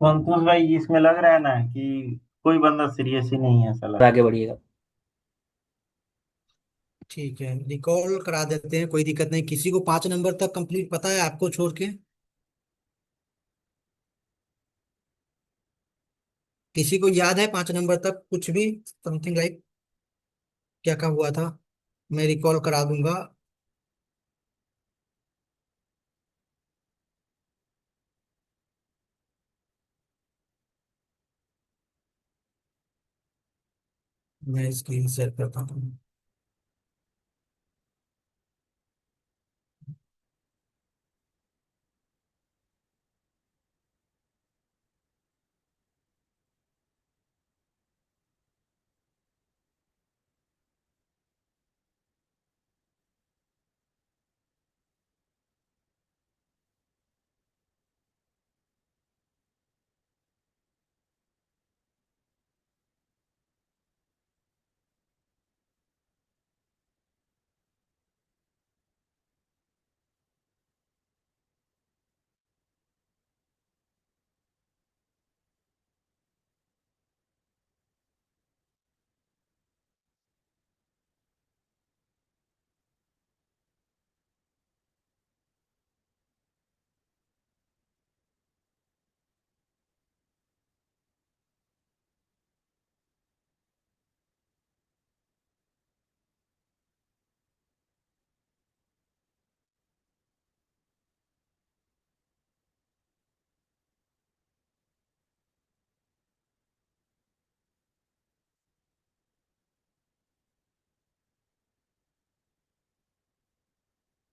संतोष भाई, इसमें लग रहा है ना कि कोई बंदा सीरियस ही नहीं है, ऐसा लग रहा है। आगे बढ़िएगा। ठीक है, रिकॉल करा देते हैं, कोई दिक्कत नहीं। किसी को 5 नंबर तक कंप्लीट पता है आपको छोड़ के? किसी को याद है 5 नंबर तक कुछ भी? समथिंग लाइक क्या क्या हुआ था? मैं रिकॉल करा दूंगा। मैं स्क्रीन शेयर करता हूँ।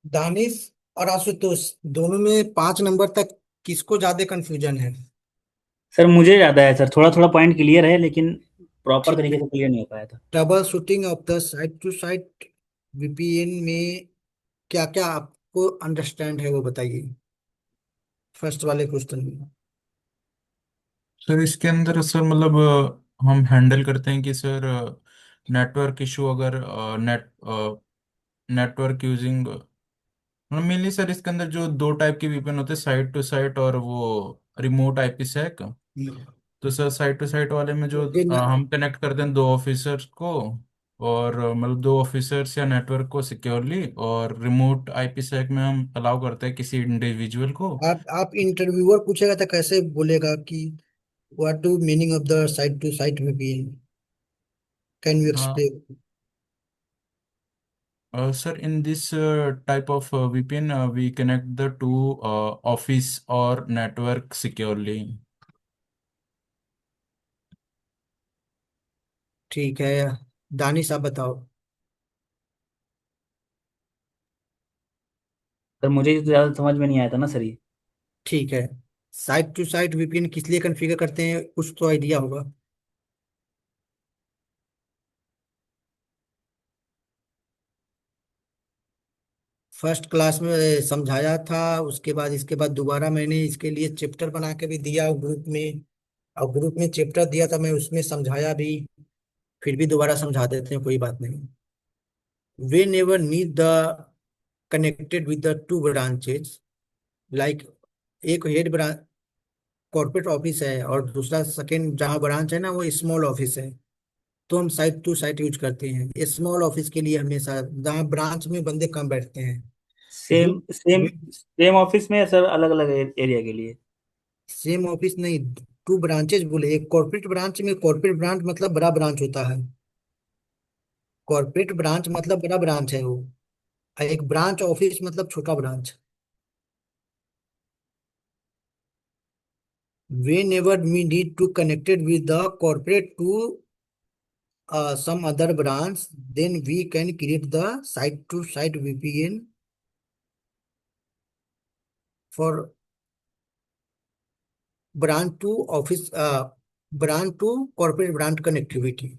दानिश और आशुतोष, दोनों में 5 नंबर तक किसको ज्यादा कंफ्यूजन है? सर मुझे याद है सर, थोड़ा थोड़ा पॉइंट क्लियर है लेकिन प्रॉपर ठीक तरीके है। से क्लियर नहीं हो पाया था। Trouble shooting of the site to site VPN में क्या क्या आपको अंडरस्टैंड है वो बताइए, फर्स्ट वाले क्वेश्चन में। सर इसके अंदर सर मतलब हम हैंडल करते हैं कि सर नेटवर्क इशू अगर नेटवर्क यूजिंग मेनली सर इसके अंदर जो दो टाइप के वीपीएन होते हैं, साइट टू साइट और वो रिमोट आईपीसेक। तो सर साइट टू साइट वाले में जो ओके ना। हम कनेक्ट करते हैं दो ऑफिसर्स को, और मतलब दो ऑफिसर्स या नेटवर्क को सिक्योरली, और रिमोट आईपीसेक में हम अलाउ करते हैं किसी इंडिविजुअल को। आप इंटरव्यूअर पूछेगा तो कैसे बोलेगा कि what do meaning of the site to site VPN? Can you हाँ explain? sir, in this type of VPN, we connect the two office or network securely. ठीक है, दानिश आप बताओ। सर मुझे तो ज़्यादा समझ में नहीं आया था ना सर ये। ठीक है, साइट टू साइट वीपीएन किस लिए कॉन्फ़िगर करते हैं, कुछ तो आइडिया होगा। फर्स्ट क्लास में समझाया था, उसके बाद इसके बाद दोबारा मैंने इसके लिए चैप्टर बना के भी दिया ग्रुप में। और ग्रुप में चैप्टर दिया था मैं, उसमें समझाया भी। फिर भी दोबारा समझा देते हैं, कोई बात नहीं। We never need the connected with the two branches, like एक हेड ब्रांच कॉर्पोरेट ऑफिस है और दूसरा सेकेंड जहाँ ब्रांच है ना वो स्मॉल ऑफिस है। तो हम साइट टू साइट यूज करते हैं स्मॉल ऑफिस के लिए हमेशा, जहाँ ब्रांच में बंदे कम बैठते हैं। वे, सेम सेम सेम ऑफिस में है सर, अलग अलग एरिया के लिए। सेम ऑफिस नहीं, टू ब्रांचेस बोले। एक कॉर्पोरेट ब्रांच में, कॉर्पोरेट ब्रांच मतलब बड़ा ब्रांच होता है। कॉर्पोरेट ब्रांच मतलब बड़ा ब्रांच है वो। और एक ब्रांच ऑफिस मतलब छोटा branch. whenever we need to connected with the corporate to some other branch, then we can create the site to site VPN for branch to office, branch to corporate branch connectivity।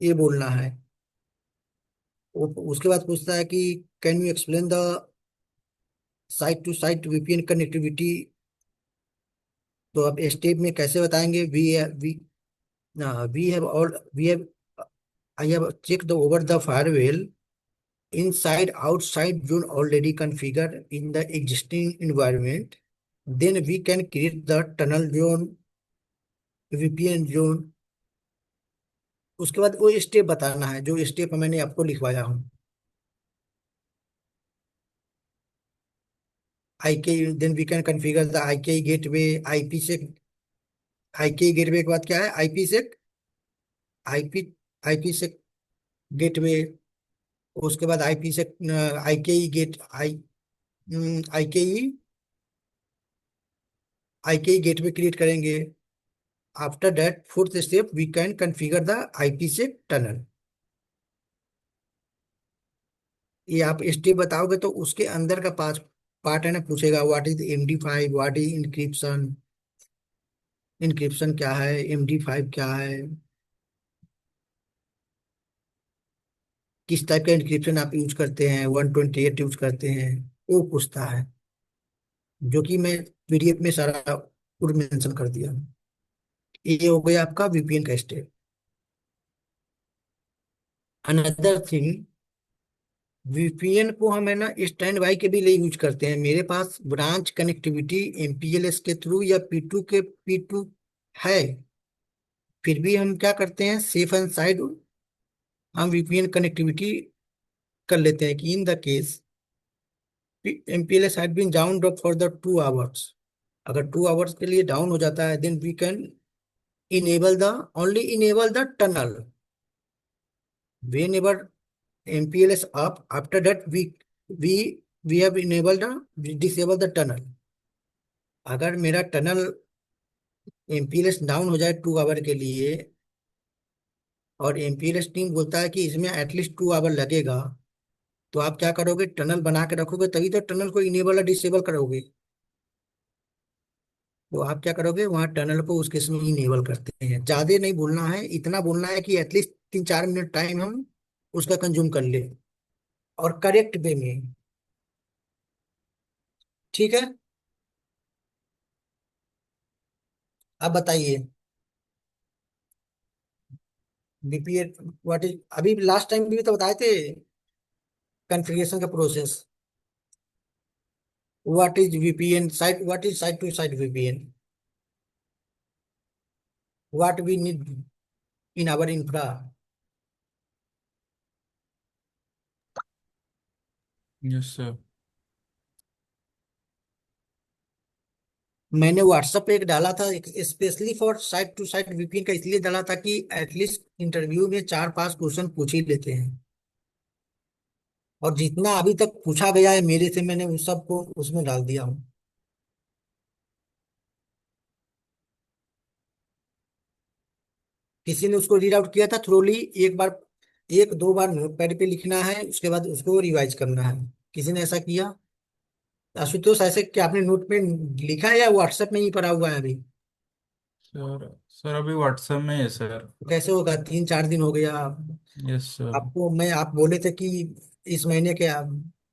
ये बोलना है। उसके बाद पूछता है कि can you explain the site to site VPN connectivity. तो आप स्टेप में कैसे बताएंगे? We we have all we have I have check the over the firewall inside outside zone already configured in the existing environment, then we can create the tunnel zone, VPN zone. उसके बाद वो step बताना है जो step मैंने आपको लिखवाया हूँ। I K, then we can configure the I K gateway, IP से। आई के गेटवे के बाद क्या है? आईपी से, आईपी, आईपी से गेटवे। उसके बाद आईपी से आई के gate, I K I K gateway create करेंगे। After that fourth step we can configure the IPsec tunnel. ये आप स्टेप बताओगे तो उसके अंदर का पांच पार्ट है ना, पूछेगा what is MD5, what is encryption, encryption क्या है, MD5 क्या है, किस टाइप का इंक्रिप्शन आप यूज करते हैं, 128 यूज करते हैं, वो पूछता है। जो कि मैं पीडीएफ में सारा पूरा मेंशन कर दिया। ये हो गया आपका वीपीएन का स्टेप। अनदर थिंग, वीपीएन को हम है ना स्टैंड बाई के भी लिए यूज करते हैं। मेरे पास ब्रांच कनेक्टिविटी एमपीएलएस के थ्रू या पी टू है, फिर भी हम क्या करते हैं, सेफ एंड साइड हम वीपीएन कनेक्टिविटी कर लेते हैं कि in the case MPLS had been down for the 2 hours. अगर 2 आवर्स के लिए डाउन हो जाता है, then we can enable the, only enable the tunnel whenever MPLS up. After that we we have enabled the disable the tunnel। अगर मेरा tunnel MPLS down हो जाए 2 आवर के लिए, और MPLS टीम बोलता है कि इसमें एटलीस्ट 2 आवर लगेगा, तो आप क्या करोगे, टनल बना के रखोगे, तभी तो टनल को इनेबल या डिसेबल करोगे। तो आप क्या करोगे, वहां टनल को उस केस में इनेबल करते हैं। ज्यादा नहीं बोलना है, इतना बोलना है कि एटलीस्ट 3-4 मिनट टाइम हम उसका कंज्यूम कर ले, और करेक्ट वे में। ठीक है, अब बताइए बीपीए व्हाट इज, अभी लास्ट टाइम भी तो बताए थे कॉन्फ़िगरेशन का process. What is VPN site, what is site to site VPN, what we need in our infra. Yes sir. मैंने व्हाट्सएप पे एक डाला था specially for site to site VPN का, इसलिए डाला था कि एटलीस्ट इंटरव्यू में 4-5 क्वेश्चन पूछ ही लेते हैं। और जितना अभी तक पूछा गया है मेरे से, मैंने उस सबको उसमें डाल दिया हूँ। किसी ने उसको रीड आउट किया था थ्रोली, एक बार, 1-2 बार नोटपैड पे लिखना है, उसके बाद उसको रिवाइज करना है। किसी ने ऐसा किया? आशुतोष, ऐसे क्या आपने नोट में लिखा है या व्हाट्सएप में ही पड़ा हुआ है अभी? सर सर अभी व्हाट्सएप में है सर। तो कैसे होगा, 3-4 दिन हो गया। Yes sir. आपको मैं, आप बोले थे कि इस महीने के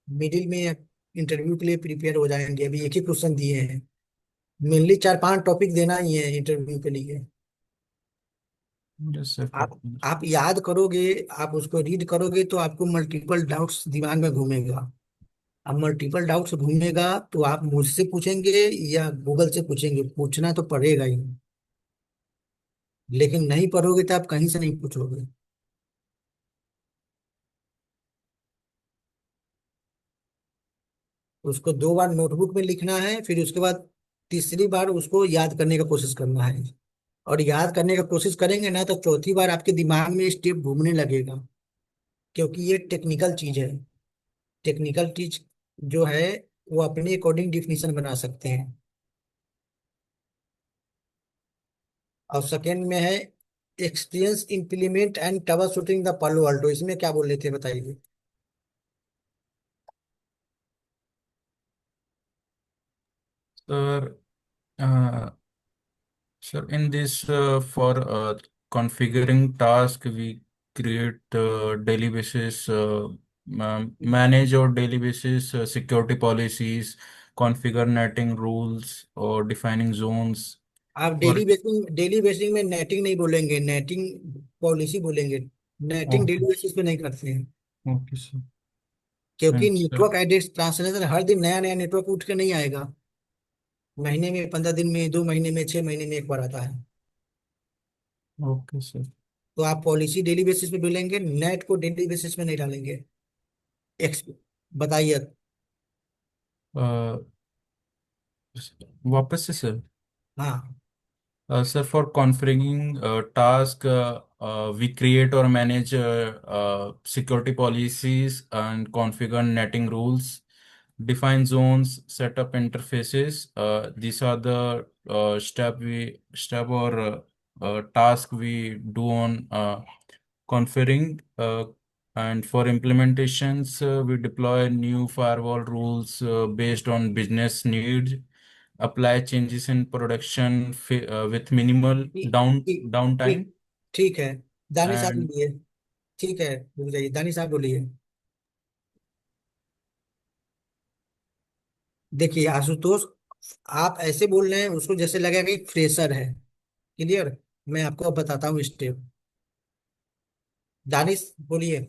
मिडिल में इंटरव्यू के लिए प्रिपेयर हो जाएंगे। अभी एक ही क्वेश्चन दिए हैं, मेनली 4-5 टॉपिक देना ही है इंटरव्यू के लिए। Yes sir. आप याद करोगे, आप उसको रीड करोगे तो आपको मल्टीपल डाउट्स दिमाग में घूमेगा। अब मल्टीपल डाउट्स घूमेगा तो आप मुझसे पूछेंगे या गूगल से पूछेंगे, पूछना तो पड़ेगा ही। लेकिन नहीं पढ़ोगे तो आप कहीं से नहीं पूछोगे। उसको 2 बार नोटबुक में लिखना है, फिर उसके बाद तीसरी बार उसको याद करने का कोशिश करना है। और याद करने का कोशिश करेंगे ना, तो चौथी बार आपके दिमाग में स्टेप घूमने लगेगा, क्योंकि ये टेक्निकल चीज है। टेक्निकल चीज जो है, वो अपने अकॉर्डिंग डिफिनीशन बना सकते हैं। और सेकेंड में है experience implement and trouble shooting the पालो अल्टो। इसमें क्या बोल रहे थे बताइए? Sir sir, in this for configuring task, we create daily basis, manage or daily basis security policies, configure netting rules or defining zones. आप और डेली बेसिंग में नेटिंग नहीं बोलेंगे, नेटिंग पॉलिसी बोलेंगे। NATing okay. डेली बेसिस पे नहीं करते हैं, ओके सर। क्योंकि thanks sir. Network address translation हर दिन नया नया नेटवर्क उठ के नहीं आएगा। महीने में, 15 दिन में, 2 महीने में, 6 महीने में एक बार आता है। Okay sir. तो आप पॉलिसी डेली बेसिस पे डालेंगे, नेट को डेली बेसिस पे नहीं डालेंगे। एक्स बताइए। वापस से सर। हाँ। Sir, for configuring task, we create or manage security policies and configure netting rules, define zones, set up interfaces. These are the step or task we do on configuring. And for implementations, we deploy new firewall rules based on business needs, apply changes in production with minimal ठीक ठीक downtime. ठीक ठीक है। दानिश आप And बोलिए। ठीक है, रुक जाइए, दानिश आप बोलिए। देखिए आशुतोष, आप ऐसे बोल रहे हैं उसको जैसे लगेगा कि फ्रेशर है। क्लियर। मैं आपको अब बताता हूँ स्टेप। दानिश बोलिए।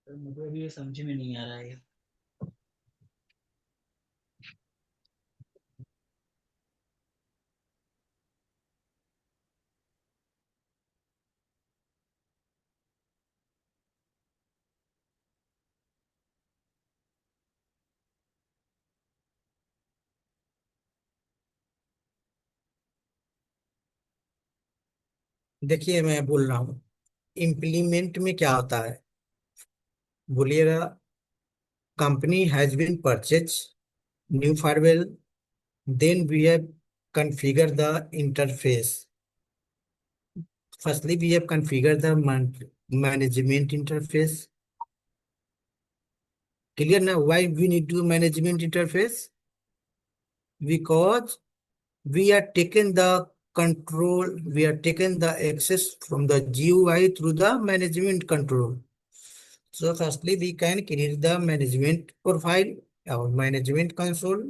सर मुझे अभी ये समझ में नहीं आ रहा है। देखिए मैं बोल रहा हूँ, इम्प्लीमेंट में क्या होता है, बोलिएगा। Company has been purchase new firewall, then we have configure the interface. Firstly, we have configured the management interface. Clear now why we need to management interface? Because we are taking the control, we are taking the access from the GUI through the management control. So firstly, we can create the management profile or management console.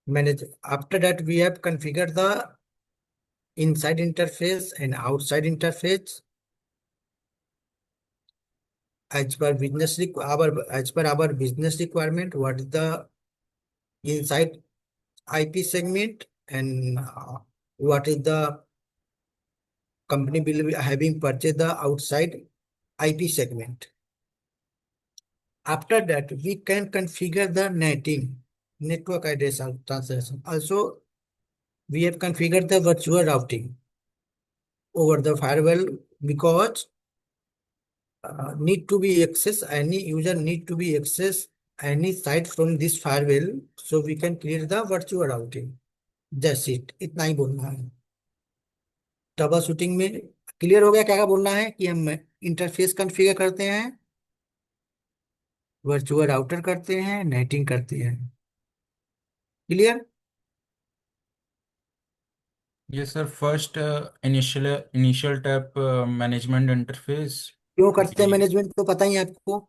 Manage. After that, we have configured the inside interface and outside interface. As per our business requirement, what is the inside IP segment, and what is the company will be having purchased the outside IP segment. After that, we can configure the netting, network address translation. Also, we have configured the virtual routing over the firewall, because need to be access, any user need to be access any site from this firewall, so we can create the virtual routing. That's it, इतना ही बोलना है। Trouble shooting में clear हो गया क्या क्या बोलना है, कि हम इंटरफेस कॉन्फ़िगर करते हैं, वर्चुअल राउटर करते हैं, नेटिंग करते हैं। Clear. yes, sir. First, initial tab management interface. क्यों करते हैं We मैनेजमेंट, तो पता ही है आपको।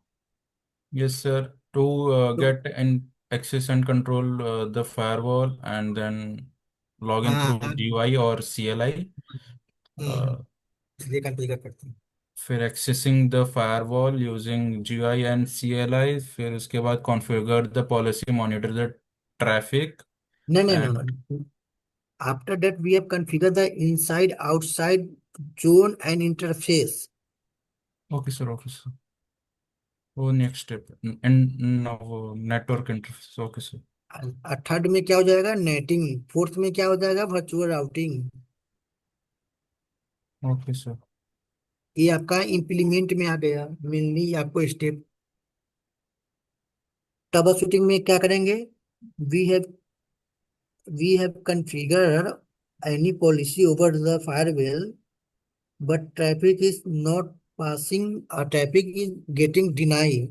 Yes, sir. To तो get and access and control the firewall and then log in हाँ, through GUI or CLI. Uh, इसलिए कॉन्फ़िगर करते हैं। फिर accessing the firewall using GUI and CLI. फिर उसके बाद configure the policy, monitor the traffic नहीं नहीं and नहीं, after that we have configure the inside outside zone and interface. okay sir, okay sir. वो next step and now network interface. Okay sir. Third में क्या हो जाएगा, netting. Fourth में क्या हो जाएगा, वर्चुअल राउटिंग। Okay sir. ये आपका इम्प्लीमेंट में आ गया। मेनली आपको स्टेप ट्रबल शूटिंग में क्या करेंगे, we have we have configured any policy over the firewall, but traffic is not passing, or traffic is getting denied.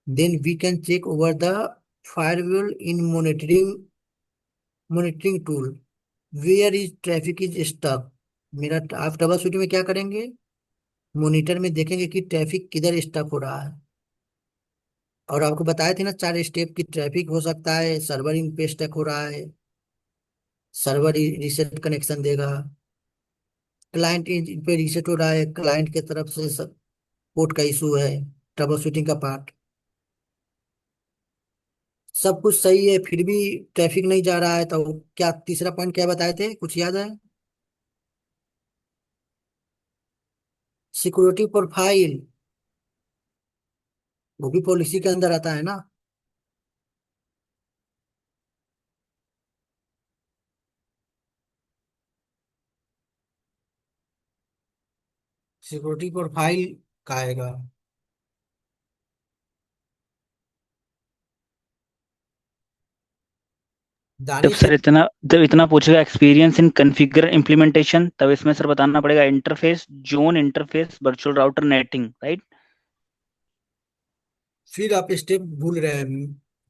Then we can check over the firewall in monitoring tool where is traffic is stuck। मेरा आप trouble shooting में क्या करेंगे, monitor में देखेंगे कि traffic किधर stuck हो रहा है। और आपको बताए थे ना 4 स्टेप की, ट्रैफिक हो सकता है सर्वर इन पे स्टक हो रहा है, सर्वर रीसेट कनेक्शन देगा, क्लाइंट पे रीसेट हो रहा है, क्लाइंट की तरफ से सब पोर्ट का इशू है, ट्रबल शूटिंग का पार्ट। सब कुछ सही है फिर भी ट्रैफिक नहीं जा रहा है, तो क्या तीसरा पॉइंट क्या बताए थे, कुछ याद है? सिक्योरिटी प्रोफाइल, वो भी पॉलिसी के अंदर आता है ना। सिक्योरिटी प्रोफाइल का आएगा। जब दानिश सर इतना जब इतना पूछेगा एक्सपीरियंस इन कॉन्फ़िगर इम्प्लीमेंटेशन, तब इसमें सर बताना पड़ेगा interface, zone interface, virtual router, netting, right. फिर आप स्टेप भूल रहे हैं,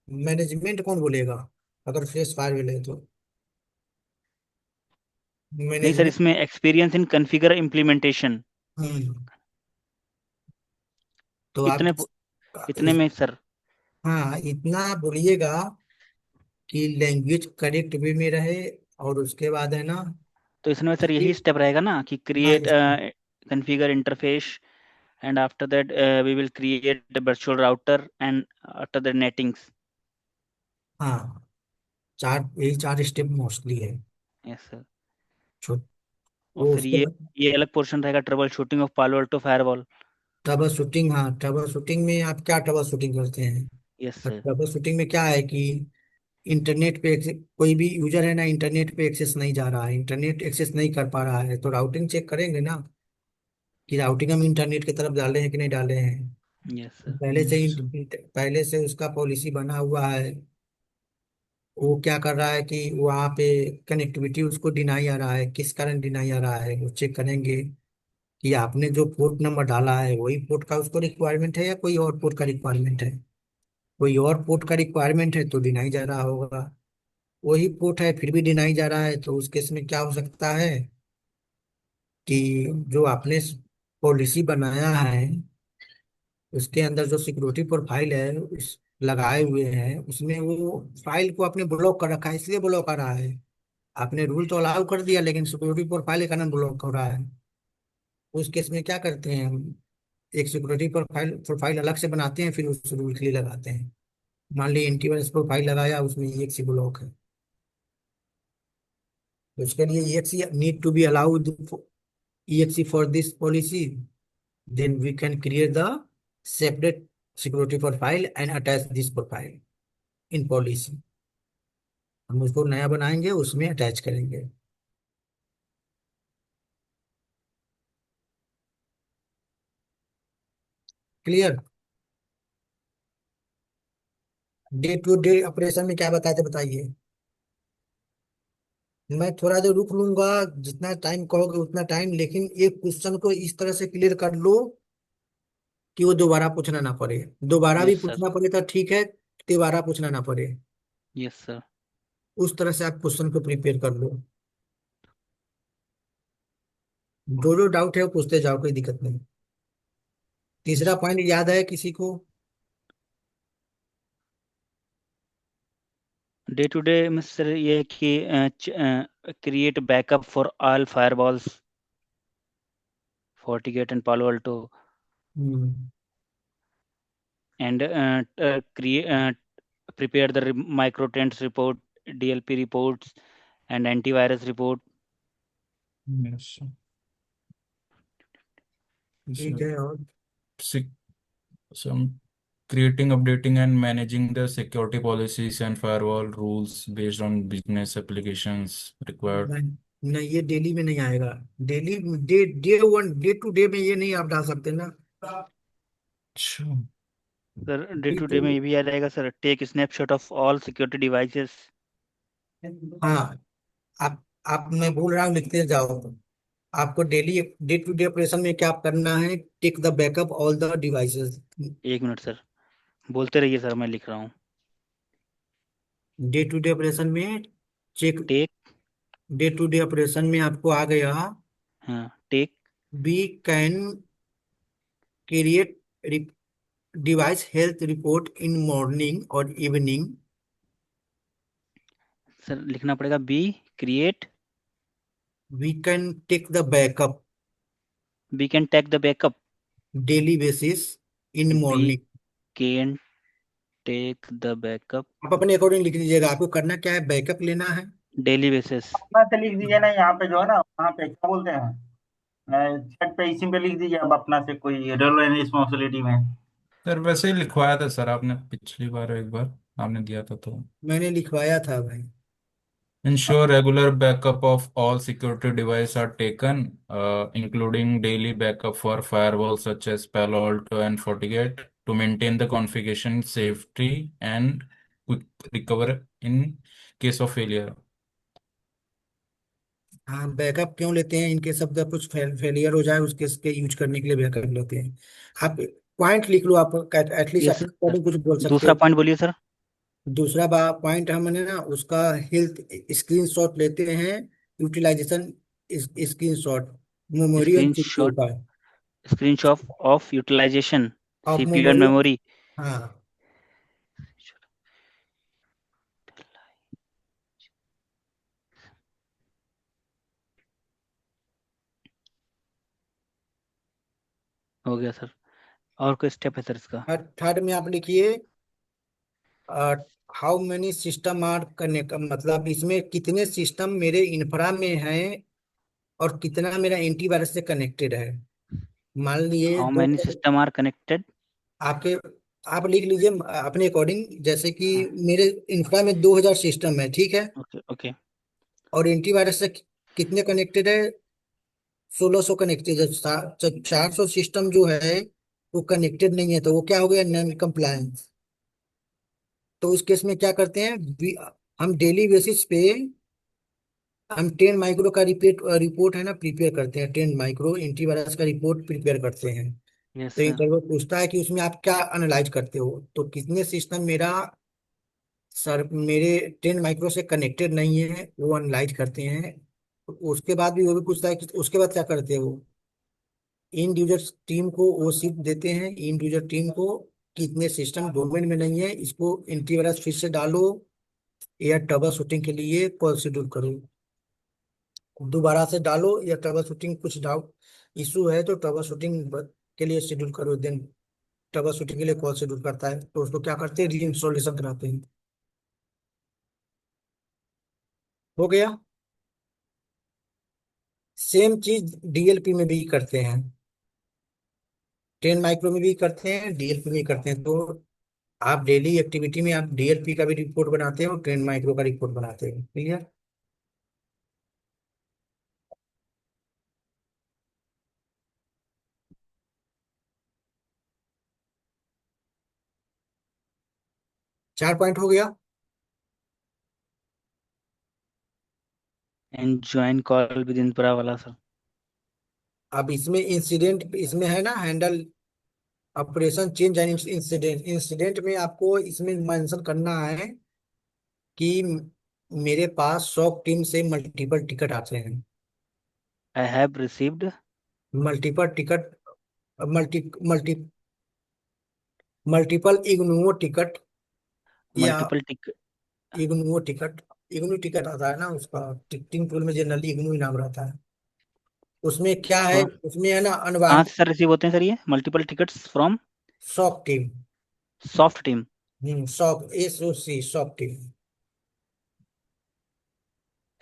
मैनेजमेंट कौन बोलेगा अगर फ्रेश फायर है तो? नहीं सर, मैनेजमेंट। इसमें एक्सपीरियंस इन कॉन्फ़िगर इम्प्लीमेंटेशन, हम्म। तो आप इतने इतने में सर। हाँ, इतना बोलिएगा कि लैंग्वेज करेक्ट वे में रहे, और उसके बाद है ना तो इसमें सर यही कि स्टेप रहेगा ना कि हाँ create configure interface, and after that we will create the virtual router, and after that NATings. हाँ, चार यही चार स्टेप मोस्टली है। Yes sir. छो- और वो फिर उसके बाद ये अलग पोर्शन रहेगा, ट्रबल शूटिंग ऑफ पालो अल्टो फायरवॉल। Trouble shooting. हाँ, ट्रबल शूटिंग में आप क्या ट्रबल शूटिंग करते हैं? यस और सर। ट्रबल शूटिंग में क्या है कि इंटरनेट पे कोई भी यूजर है ना, इंटरनेट पे एक्सेस नहीं जा रहा है, इंटरनेट एक्सेस नहीं कर पा रहा है, तो राउटिंग चेक करेंगे ना कि राउटिंग हम इंटरनेट की तरफ डाले हैं कि नहीं डाले हैं। Yes sir. yes, पहले से उसका पॉलिसी बना हुआ है। वो क्या कर रहा है कि वहाँ पे कनेक्टिविटी उसको डिनाई आ रहा है, किस कारण डिनाई आ रहा है वो चेक करेंगे कि आपने जो पोर्ट नंबर डाला है वही पोर्ट का उसको रिक्वायरमेंट है या कोई और पोर्ट का रिक्वायरमेंट है। कोई और पोर्ट का रिक्वायरमेंट है तो डिनाई जा रहा होगा, वही पोर्ट है फिर भी डिनाई जा रहा है, तो उस केस में क्या हो सकता है कि जो आपने पॉलिसी बनाया है उसके अंदर जो सिक्योरिटी प्रोफाइल है उस लगाए हुए हैं उसमें वो फाइल को आपने ब्लॉक कर रखा है, इसलिए ब्लॉक आ रहा है। आपने रूल तो अलाउ कर दिया लेकिन सिक्योरिटी प्रोफाइल के कारण ब्लॉक हो रहा है। उस केस में क्या करते हैं हम, एक सिक्योरिटी प्रोफाइल अलग से बनाते हैं फिर उस रूल के लिए लगाते हैं। मान ली एंटीवायरस प्रोफाइल लगाया उसमें EXE ब्लॉक है, तो उसके लिए EXE need to be allowed EXE for this policy, then we can create the separate security profile and attach this profile in policy। हम उसको नया बनाएंगे उसमें अटैच करेंगे। Clear? Day to day operation में क्या बताए थे बताइए। मैं थोड़ा देर रुक लूंगा, जितना टाइम कहोगे उतना टाइम, लेकिन एक क्वेश्चन को इस तरह से क्लियर कर लो कि वो दोबारा पूछना ना पड़े। दोबारा भी यस सर। पूछना पड़े तो ठीक है, दोबारा पूछना ना पड़े। Yes sir. उस तरह से आप क्वेश्चन को प्रिपेयर कर लो। जो जो डाउट है वो पूछते जाओ, कोई दिक्कत नहीं। तीसरा पॉइंट याद है किसी को? डे टू डे में सर ये है कि create backup for all firewalls, FortiGate and पालो Alto, hmm. And create prepare the micro trends report, DLP reports, and antivirus report. yes, ठीक so, है। और sec- some creating, updating, and managing the security policies and firewall rules based on business applications required. नहीं, नहीं ये daily में नहीं आएगा। Daily day day one day to day में ये नहीं आप डाल सकते ना। अच्छा। Sir day day to to day में ये भी आ जाएगा sir, take snapshot of all security devices. हाँ, आप मैं बोल रहा हूँ लिखते जाओ। आपको daily day to day operation में क्या करना है, take the backup all the devices. एक मिनट सर, बोलते रहिए सर, मैं लिख रहा हूँ। डे टू डे ऑपरेशन में check, take, day to day operation में आपको आ गया, हाँ take. We can create device health report in morning और इवनिंग। सर लिखना पड़ेगा we create, we can take the backup we can take the backup, daily basis in be morning. Can take the backup आप अपने according लिख लीजिएगा, आपको करना क्या है, बैकअप लेना है। Daily basis. अपना से लिख दीजिए ना, यहाँ पे जो है ना, वहाँ पे क्या बोलते हैं, छत पे इसी पे लिख दीजिए अब अपना से, कोई रोल एंड रिस्पॉन्सिबिलिटी में। सर वैसे ही लिखवाया था सर आपने पिछली बार, एक बार आपने दिया था तो। मैंने लिखवाया था भाई। Ensure regular backup of all security devices are taken, including daily backup for firewalls such as Palo Alto and FortiGate, to maintain the configuration safety and quick recover in case of failure. हाँ, backup क्यों लेते हैं, इनके सब जब कुछ failure हो जाए उसके इसके यूज करने के लिए बैकअप लेते हैं। आप पॉइंट लिख लो, आप एटलीस्ट यस अपने सर। अकॉर्डिंग कुछ बोल सकते दूसरा हो। पॉइंट बोलिए सर। दूसरा पॉइंट हमने ना उसका हेल्थ स्क्रीनशॉट लेते हैं, यूटिलाइजेशन स्क्रीनशॉट, मेमोरी और सीपीयू स्क्रीनशॉट का। Screenshot of utilization of CPU and memory. Memory. हाँ। हो गया सर। और कोई स्टेप है सर इसका? थर्ड में आप लिखिए, हाउ मेनी सिस्टम आर करने का मतलब, इसमें कितने सिस्टम मेरे इंफ्रा में हैं और कितना मेरा एंटीवायरस से कनेक्टेड है। मान लिए हाउ दो, मैनी सिस्टम आर कनेक्टेड। आपके आप लिख लीजिए अपने अकॉर्डिंग, जैसे कि हाँ। मेरे इंफ्रा में 2000 सिस्टम है, ठीक है। Okay okay. और एंटीवायरस से कितने कनेक्टेड है, 1600 कनेक्टेड है। जब 400 सिस्टम जो है वो कनेक्टेड नहीं है तो वो क्या हो गया, नॉन कंप्लायंस। तो उस केस में क्या करते हैं, हम डेली बेसिस पे हम 10 माइक्रो का रिपोर्ट रिपोर्ट है ना प्रिपेयर करते हैं, 10 माइक्रो एंटीवायरस का रिपोर्ट प्रिपेयर करते हैं। यस तो सर। इंटरव्यू पूछता है कि उसमें आप क्या एनालाइज करते हो, तो कितने सिस्टम मेरा सर मेरे 10 माइक्रो से कनेक्टेड नहीं है वो एनालाइज करते हैं। उसके बाद भी वो भी पूछता है कि उसके बाद क्या करते हो, इन यूजर टीम को वो शिफ्ट देते हैं, इन यूजर टीम को कितने सिस्टम डोमेन में नहीं है इसको एंटीवायरस फिर से डालो या ट्रबल शूटिंग के लिए कॉल शेड्यूल करो। दोबारा से डालो या ट्रबल शूटिंग कुछ डाउट इशू है तो ट्रबल शूटिंग के लिए शेड्यूल करो, देन ट्रबल शूटिंग के लिए कॉल शेड्यूल करता है तो उसको क्या करते हैं, री इंस्टॉलेशन कराते हैं। हो गया। सेम चीज डीएलपी में भी करते हैं, 10 माइक्रो में भी करते हैं, डीएलपी में भी करते हैं। तो आप डेली एक्टिविटी में आप डीएलपी का भी रिपोर्ट बनाते हो, 10 माइक्रो का रिपोर्ट बनाते हो, क्लियर। 4 पॉइंट हो गया। एंड ज्वाइन कॉल विद इन पूरा वाला सर। अब इसमें इंसिडेंट इसमें है ना, handle operation change and incident. Incident में आपको इसमें मेंशन करना है कि मेरे पास शॉप टीम से मल्टीपल टिकट आते हैं, I have received multiple ticket, multi multi multiple इग्नुओ टिकट या मल्टीपल टिक। इग्नुओ टिकट। इग्नू टिकट आता है ना, उसका टिकटिंग टूल में जनरली इग्नू ही नाम रहता है। उसमें क्या है, उसमें है ना कहाँ अनवांट से सर रिसीव होते हैं सर ये multiple tickets from? Shop team. Soft team. Shop SOC shop team.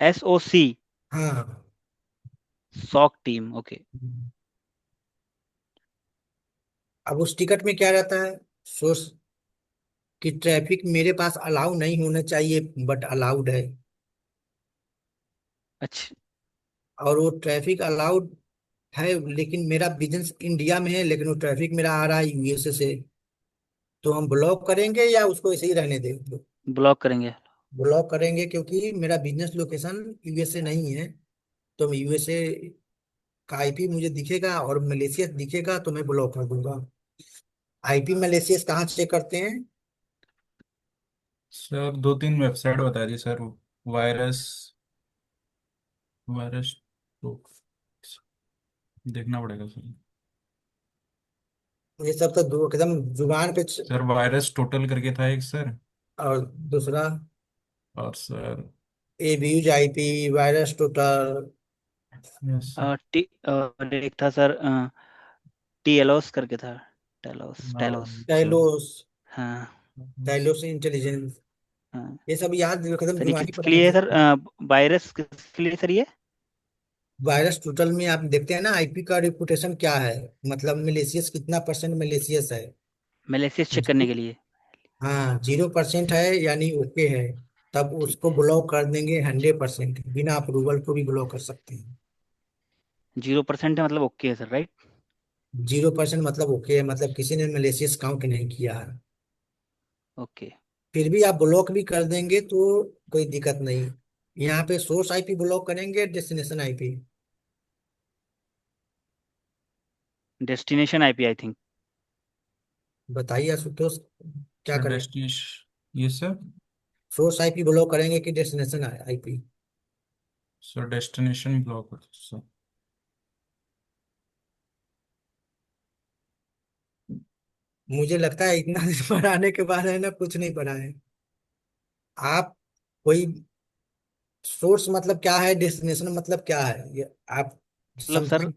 SOC। हाँ। SOC team okay. अब उस टिकट में क्या रहता है, सोर्स कि ट्रैफिक मेरे पास अलाउ नहीं होना चाहिए बट अलाउड है, अच्छा। और वो ट्रैफिक अलाउड है लेकिन मेरा बिजनेस इंडिया में है लेकिन वो ट्रैफिक मेरा आ रहा है USA से, तो हम ब्लॉक करेंगे या उसको ऐसे ही रहने देंगे। ब्लॉक करेंगे। ब्लॉक करेंगे क्योंकि मेरा बिजनेस लोकेशन USA नहीं है, तो मैं USA का IP मुझे दिखेगा और मलेशिया दिखेगा तो मैं ब्लॉक कर दूंगा। IP मलेशिया कहाँ चेक करते हैं, सर दो तीन वेबसाइट बता दी सर। वायरस वायरस तो देखना पड़ेगा सर। ये सब तो एकदम जुबान पे सर वायरस टोटल करके था एक सर। और दूसरा और सर ABUज IP, virus total. Yes sir. टी और एक था सर TLOS करके था। टेलोस हाँ टेलोस। सर। टेलोस। हाँ। ताइलोसिस इंटेलिजेंस, हाँ ये सब याद एकदम सर, ये दिमागी किसके बना लिए है दिए। सर? वायरस किसके लिए सर ये? वायरस टोटल में आप देखते हैं ना, आईपी का रिपुटेशन क्या है, मतलब मिलेशियस कितना परसेंट मिलेशियस है। मैलिशियस चेक करने के लिए। हाँ 0% है यानी ओके है, तब ठीक उसको है। ब्लॉक कर देंगे। 100% बिना अप्रूवल को भी ब्लॉक कर सकते हैं। 0% है मतलब ओके है सर, राइट? 0% मतलब ओके है, मतलब किसी ने मलेशियस काउंट नहीं किया है। ओके। फिर भी आप ब्लॉक भी कर देंगे तो कोई दिक्कत नहीं। यहाँ पे सोर्स आईपी ब्लॉक करेंगे, destination IP. Destination IP I think. बताइए आशुतोष, क्या सर करें? डेस्टिनेशन, ये सर। सोर्स आईपी ब्लॉक करेंगे कि destination IP? Sir destination block होता है सर। मुझे लगता है इतना दिन पढ़ाने के बाद है ना, कुछ नहीं पढ़ा है आप। कोई सोर्स मतलब क्या है, डेस्टिनेशन मतलब क्या है, ये आप मतलब सर, समझाएं।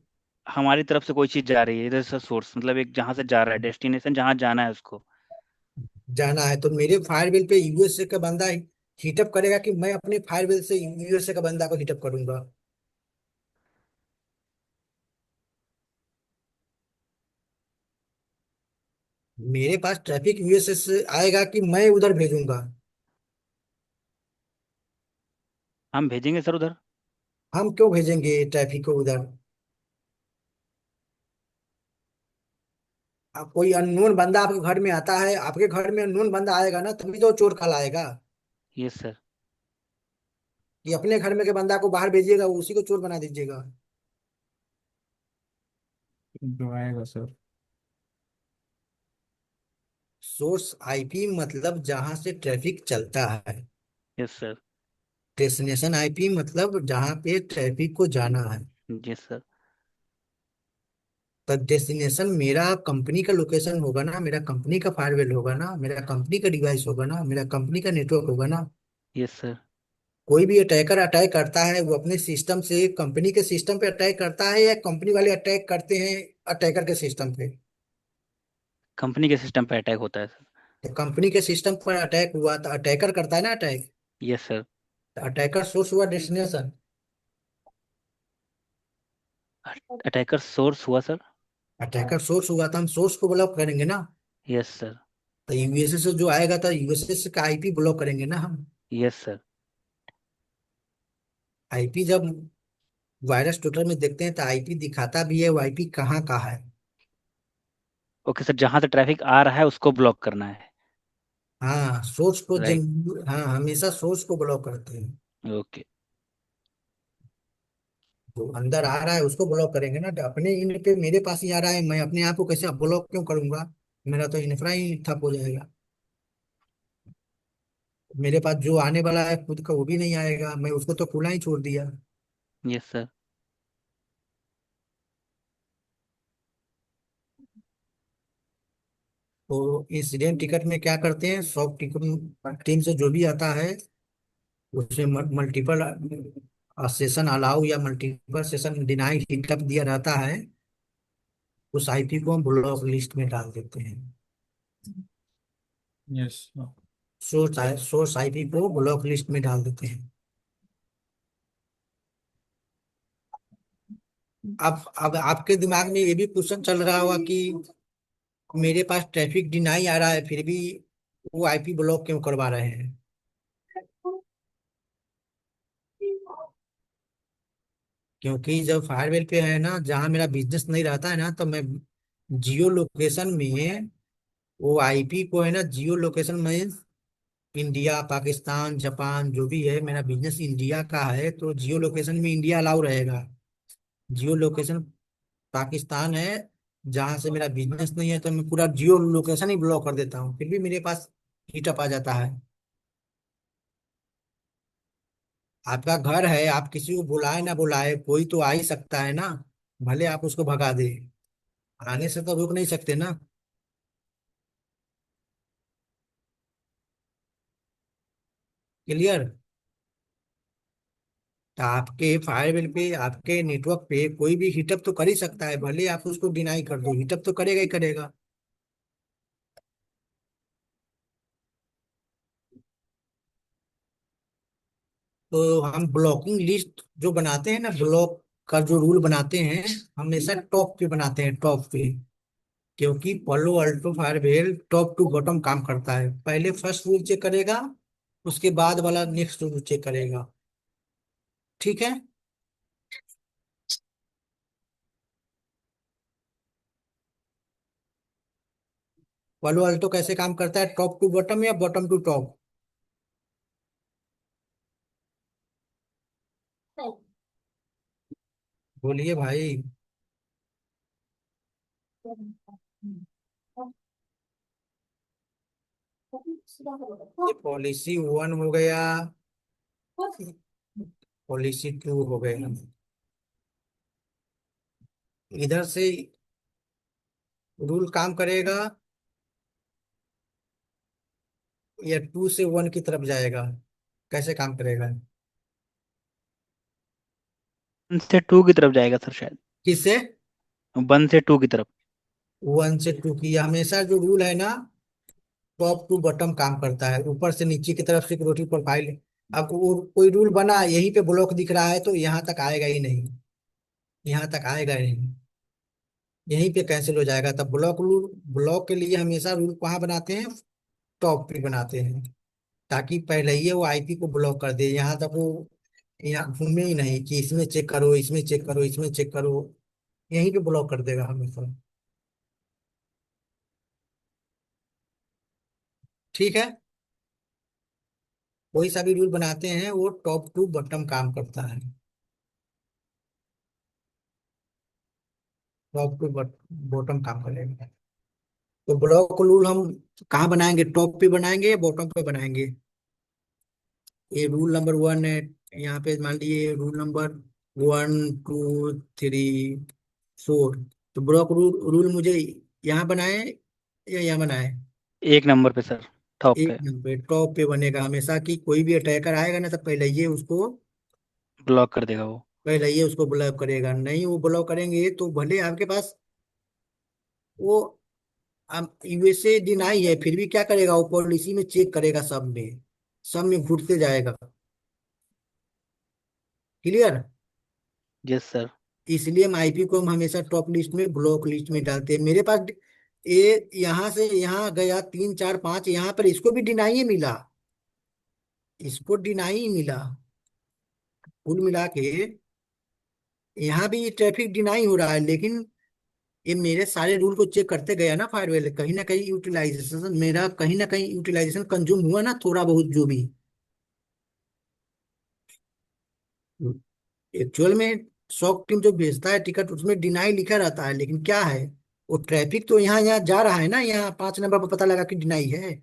हमारी तरफ से कोई चीज जा रही है इधर से, सोर्स मतलब एक जहां से जा रहा है, डेस्टिनेशन जहां जाना है उसको। जाना है तो मेरे फायरवेल पे यूएसए का बंदा हीटअप करेगा कि मैं अपने फायरवेल से यूएसए का बंदा को हीटअप करूंगा? मेरे पास ट्रैफिक यूएसए से आएगा कि मैं उधर भेजूंगा? हम भेजेंगे सर उधर। हम क्यों भेजेंगे ट्रैफिक को उधर? अब कोई अननोन बंदा आपके घर में आता है, आपके घर में अननोन बंदा आएगा ना, तभी तो चोर खाल आएगा। Yes sir. कि अपने घर में के बंदा को बाहर भेजिएगा, उसी को चोर बना दीजिएगा। जो आएगा सर। सोर्स आईपी मतलब जहां से ट्रैफिक चलता है। Yes sir. डेस्टिनेशन आईपी मतलब जहां पे ट्रैफिक को जाना है। Yes sir. तो डेस्टिनेशन मेरा कंपनी का लोकेशन होगा ना, मेरा कंपनी का फायरवेल होगा ना, मेरा कंपनी का डिवाइस होगा ना, मेरा कंपनी का नेटवर्क होगा ना। Yes sir. कोई भी अटैकर अटैक करता है वो अपने सिस्टम से कंपनी के सिस्टम पे अटैक करता है, या कंपनी वाले अटैक करते हैं अटैकर के सिस्टम पे? कंपनी के सिस्टम पे अटैक होता है सर। तो कंपनी के सिस्टम पर अटैक हुआ तो अटैकर करता है ना attack. Yes sir. Attacker source हुआ डेस्टिनेशन। अटैकर सोर्स हुआ सर। अटैकर सोर्स हुआ तो हम सोर्स को ब्लॉक करेंगे ना। Yes sir. तो यूएसए से जो आएगा तो यूएसए का आईपी ब्लॉक करेंगे ना हम। Yes sir. आईपी जब वायरस टोटल में देखते हैं तो आईपी दिखाता भी है वो आईपी कहाँ का है। ओके सर, जहां से ट्रैफिक आ रहा है उसको ब्लॉक करना है। हाँ सोर्स को राइट। हाँ हमेशा सोर्स को ब्लॉक करते हैं। ओके। जो अंदर आ रहा है उसको ब्लॉक करेंगे ना, तो अपने इन पे मेरे पास ही आ रहा है, मैं अपने आप को कैसे ब्लॉक क्यों करूंगा? मेरा तो इन्फ्रा ही ठप हो जाएगा। मेरे पास जो आने वाला है खुद का वो भी नहीं आएगा, मैं उसको तो खुला ही छोड़ दिया। Yes sir. तो इंसिडेंट टिकट में क्या करते हैं, सॉफ्ट टिकट टीम से जो भी आता है उसमें मल्टीपल सेशन अलाउ या मल्टीपल सेशन डिनाई हिटअप दिया रहता है। उस आईपी को हम ब्लॉक लिस्ट में डाल देते हैं। यस। सोर्स आईपी को ब्लॉक लिस्ट में डाल देते हैं। अब आपके दिमाग में ये भी क्वेश्चन चल रहा होगा कि मेरे पास ट्रैफिक डिनाई आ रहा है फिर भी वो आईपी ब्लॉक क्यों करवा रहे हैं? क्योंकि जब फायरवेल पे है ना, जहाँ मेरा बिजनेस नहीं रहता है ना, तो मैं जियो लोकेशन में वो आईपी को है ना, जियो लोकेशन में इंडिया पाकिस्तान जापान जो भी है, मेरा बिजनेस इंडिया का है तो जियो लोकेशन में इंडिया अलाउ रहेगा। जियो लोकेशन पाकिस्तान है जहां से मेरा बिजनेस नहीं है, तो मैं पूरा जियो लोकेशन ही ब्लॉक कर देता हूँ, फिर भी मेरे पास हीटअप आ जाता है। आपका घर है, आप किसी को बुलाए ना बुलाए कोई तो आ ही सकता है ना, भले आप उसको भगा दे, आने से तो रोक नहीं सकते ना। क्लियर? तो आपके फायरवेल पे आपके नेटवर्क पे कोई भी हीटअप तो कर ही सकता है, भले आप उसको डिनाई कर दो हीटअप तो करेगा ही करेगा। तो हम ब्लॉकिंग लिस्ट जो बनाते हैं ना, ब्लॉक का जो रूल बनाते हैं, हमेशा टॉप पे बनाते हैं, टॉप पे। क्योंकि Palo Alto firewall top to bottom काम करता है। पहले फर्स्ट रूल चेक करेगा, उसके बाद वाला नेक्स्ट रूल चेक करेगा। ठीक है। पलो अल्टो कैसे काम करता है, टॉप टू बॉटम या बॉटम टू टॉप? बोलिए भाई। ये पॉलिसी वन हो गया, पॉलिसी टू हो गया। इधर से रूल काम करेगा या टू से वन की तरफ जाएगा? कैसे काम करेगा? 1 से 2 की तरफ जाएगा सर शायद। किससे? 1 से 2 की तरफ। 1 से 2 की? हमेशा जो रूल है ना, टॉप टू बॉटम काम करता है, ऊपर से नीचे की तरफ सिक्योरिटी प्रोफाइल। अब वो कोई रूल बना यहीं पे ब्लॉक दिख रहा है तो यहाँ तक आएगा ही नहीं, यहाँ तक आएगा ही नहीं, यहीं पे कैंसिल हो जाएगा। तब ब्लॉक रूल, ब्लॉक के लिए हमेशा रूल कहाँ बनाते हैं? टॉप पे बनाते हैं, ताकि पहले ही वो आईपी को ब्लॉक कर दे, यहाँ तक वो यहाँ घूमे ही नहीं कि इसमें चेक करो, इसमें चेक करो, इसमें चेक करो। यहीं पे ब्लॉक कर देगा हमेशा। ठीक है। कोई सा भी रूल बनाते हैं वो टॉप टू बॉटम काम करता है, टॉप टू बॉटम काम करेगा। तो ब्लॉक रूल हम कहाँ बनाएंगे, टॉप पे बनाएंगे या बॉटम पे बनाएंगे? ये रूल नंबर वन है, यहाँ पे मान लीजिए रूल नंबर 1 2 3 4। तो ब्लॉक रूल रूल मुझे यहाँ बनाए या यहाँ बनाए? 1 नंबर पे सर, टॉप एक पे। नंबर टॉप पे बनेगा हमेशा, कि कोई भी अटैकर आएगा ना तो ब्लॉक कर देगा वो। पहले ये उसको ब्लॉक करेगा। नहीं वो ब्लॉक करेंगे तो भले आपके पास वो यूएसए डिनाई है, फिर भी क्या करेगा, वो पॉलिसी में चेक करेगा, सब में घुटते जाएगा। क्लियर? Yes sir. इसलिए हम आईपी को हम हमेशा टॉप लिस्ट में, ब्लॉक लिस्ट में डालते हैं। मेरे पास ये यहाँ से यहाँ गया 3 4 5, यहाँ पर इसको भी डिनाई मिला, इसको डिनाई मिला। कुल मिला के यहाँ भी ट्रैफिक डिनाई हो रहा है, लेकिन ये मेरे सारे रूल को चेक करते गया ना फायरवेल, कहीं ना कहीं यूटिलाइजेशन मेरा, कहीं ना कहीं यूटिलाइजेशन कंज्यूम हुआ ना, थोड़ा बहुत जो भी। एक्चुअल में शॉप टीम जो भेजता है टिकट, उसमें डिनाई लिखा रहता है, लेकिन क्या है, वो ट्रैफिक तो यहाँ यहाँ जा रहा है ना, यहाँ 5 नंबर पर पता लगा कि डिनाई है।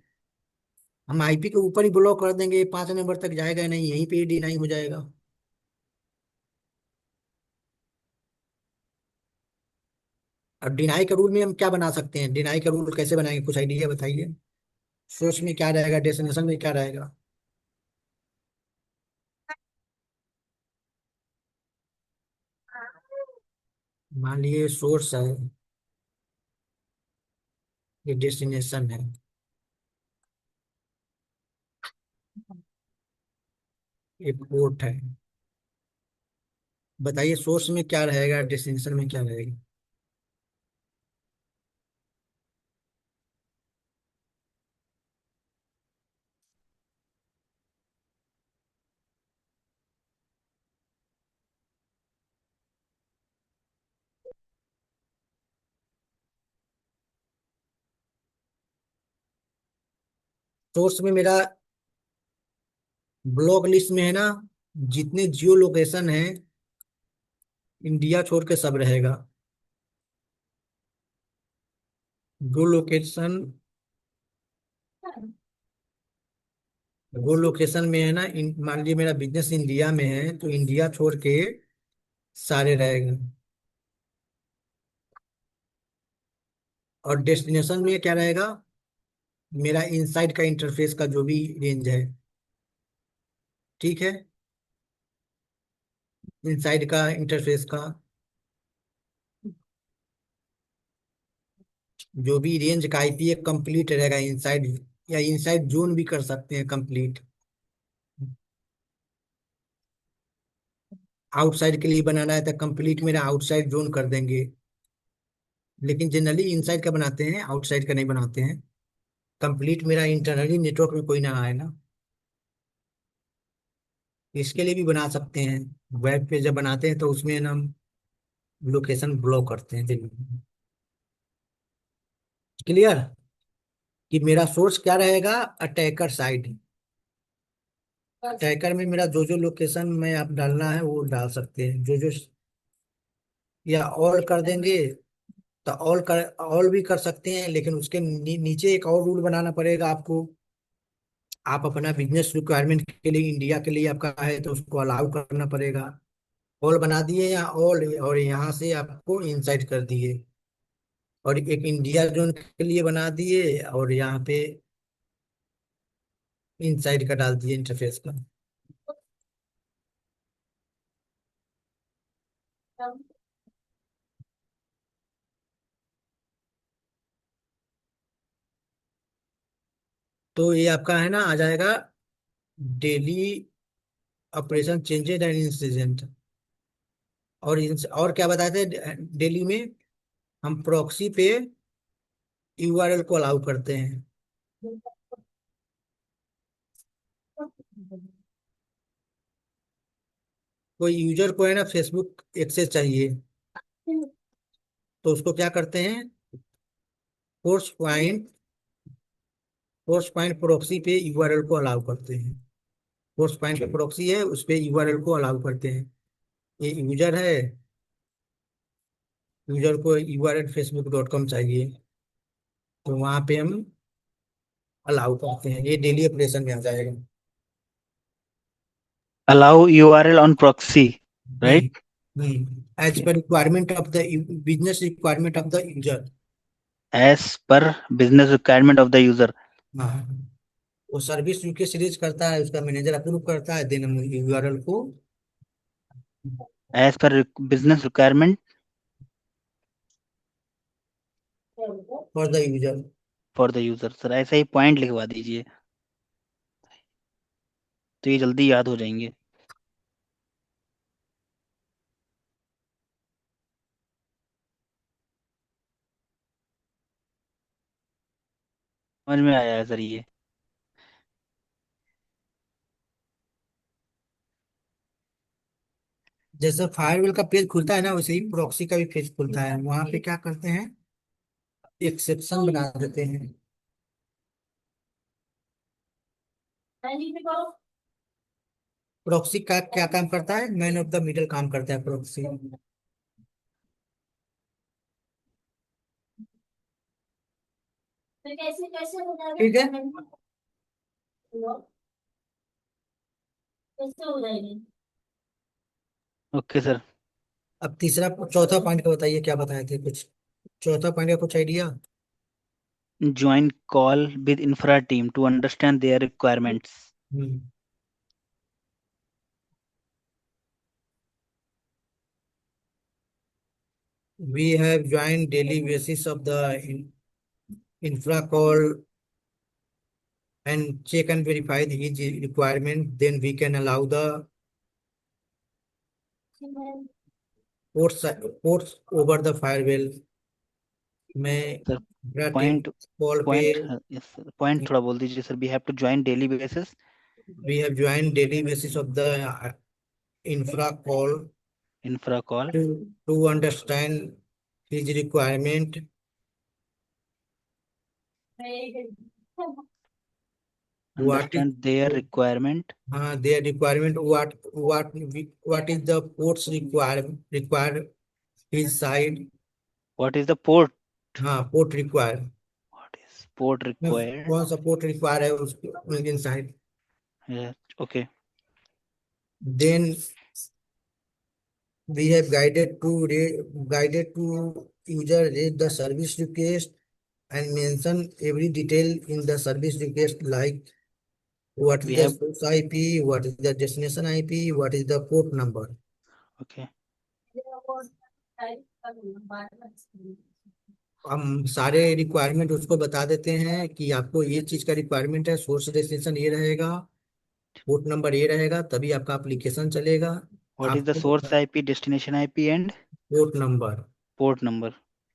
हम आईपी के ऊपर ही ब्लॉक कर देंगे, 5 नंबर तक जाएगा नहीं, यहीं पे ही डिनाई हो जाएगा। अब डिनाई का रूल में हम क्या बना सकते हैं, डिनाई का रूल कैसे बनाएंगे, कुछ आइडिया बताइए। सोर्स में क्या रहेगा, डेस्टिनेशन में क्या रहेगा? मान लिए सोर्स है, ये डेस्टिनेशन है, ये पोर्ट है। बताइए सोर्स में क्या रहेगा, डेस्टिनेशन में क्या रहेगा? सोर्स में मेरा ब्लॉक लिस्ट में है ना, जितने जियो लोकेशन है इंडिया छोड़ के सब रहेगा। जो लोकेशन, वो लोकेशन में है ना, मान लीजिए मेरा बिजनेस इंडिया में है तो इंडिया छोड़ के सारे रहेगा। और डेस्टिनेशन में क्या रहेगा, मेरा इनसाइड का इंटरफेस का जो भी रेंज है। ठीक है। इनसाइड का इंटरफेस का जो भी रेंज का आईपी है कंप्लीट रहेगा इनसाइड, या इनसाइड जोन भी कर सकते हैं कंप्लीट। आउटसाइड के लिए बनाना है तो कंप्लीट मेरा आउटसाइड जोन कर देंगे, लेकिन जनरली इनसाइड का बनाते हैं, आउटसाइड का नहीं बनाते हैं। कंप्लीट मेरा इंटरनली नेटवर्क में कोई ना आए ना, इसके लिए भी बना सकते हैं। वेब पे जब बनाते हैं तो उसमें ना हम लोकेशन ब्लॉक करते हैं। क्लियर कि मेरा सोर्स क्या रहेगा, अटैकर साइड। अटैकर में मेरा जो जो लोकेशन में आप डालना है वो डाल सकते हैं, जो जो, या ऑल कर देंगे तो ऑल भी कर सकते हैं, लेकिन उसके नीचे एक और रूल बनाना पड़ेगा आपको। आप अपना बिजनेस रिक्वायरमेंट के लिए, इंडिया के लिए आपका है तो उसको अलाउ करना पड़ेगा। ऑल बना दिए या ऑल, और यहाँ से आपको इनसाइड कर दिए, और एक इंडिया जोन के लिए बना दिए, और यहाँ पे इनसाइड का डाल दिए इंटरफेस का। तो ये आपका है ना, आ जाएगा daily operation changes and incident. और क्या बताए थे डेली में, हम प्रॉक्सी पे यूआरएल को अलाउ करते हैं। कोई यूजर को है ना फेसबुक एक्सेस चाहिए, तो उसको क्या करते हैं, force point force point proxy पे यूआरएल को अलाउ करते हैं। फोर्स पॉइंट पे प्रॉक्सी है, उस पे यूआरएल को अलाउ करते हैं। ये यूजर है, यूजर को यूआरएल facebook.com चाहिए, तो वहां पे हम अलाउ करते हैं, ये डेली ऑपरेशन में आ जाएगा। allow URL on proxy, hmm right? As per requirement of the business requirement of the user. As per business requirement of the user. हाँ, वो सर्विस रिक्वेस्ट सीरीज करता है, उसका मैनेजर अप्रूव करता है, देन हम यूआरएल को। As per business requirement for the user. for the user. Sir ऐसा ही पॉइंट लिखवा दीजिए तो ये जल्दी याद हो जाएंगे। समझ में आया है सर ये। जैसे फायरवॉल का पेज खुलता है ना, वैसे ही प्रॉक्सी का भी पेज खुलता है। वहां पे क्या करते हैं, एक सेक्शन बना देते हैं। प्रॉक्सी का क्या काम करता है, मैन ऑफ द मिडल काम करता है प्रॉक्सी। ठीक है। Okay sir. अब तीसरा चौथा पॉइंट का बताइए, क्या बताए थे कुछ, चौथा पॉइंट का कुछ idea. Join call with infra team to understand their requirements. We have joined daily basis of the infra call and check and verify his requirement. Then we can allow the ports ports over the firewall में sir team point call पे। Point yes sir point थोड़ा बोल दीजिए sir. We have to join daily basis. We have joined daily basis of the infra call infra call to understand his requirement. What is understand their requirement. their requirement? What is the ports require his side? What is the port? हाँ, port require, What is port required? कौन सा port require है उसके side. Yeah, okay. Then we have guided to user read the service request and mention every detail in the service request, like what is We the have source IP, what is the destination IP, what is the port number। okay. हम सारे requirement उसको बता देते हैं कि आपको ये चीज का रिक्वायरमेंट है, सोर्स डेस्टिनेशन ये रहेगा, पोर्ट नंबर ये रहेगा, तभी आपका एप्लीकेशन चलेगा। व्हाट इज द आपको source IP, destination IP and port number port number.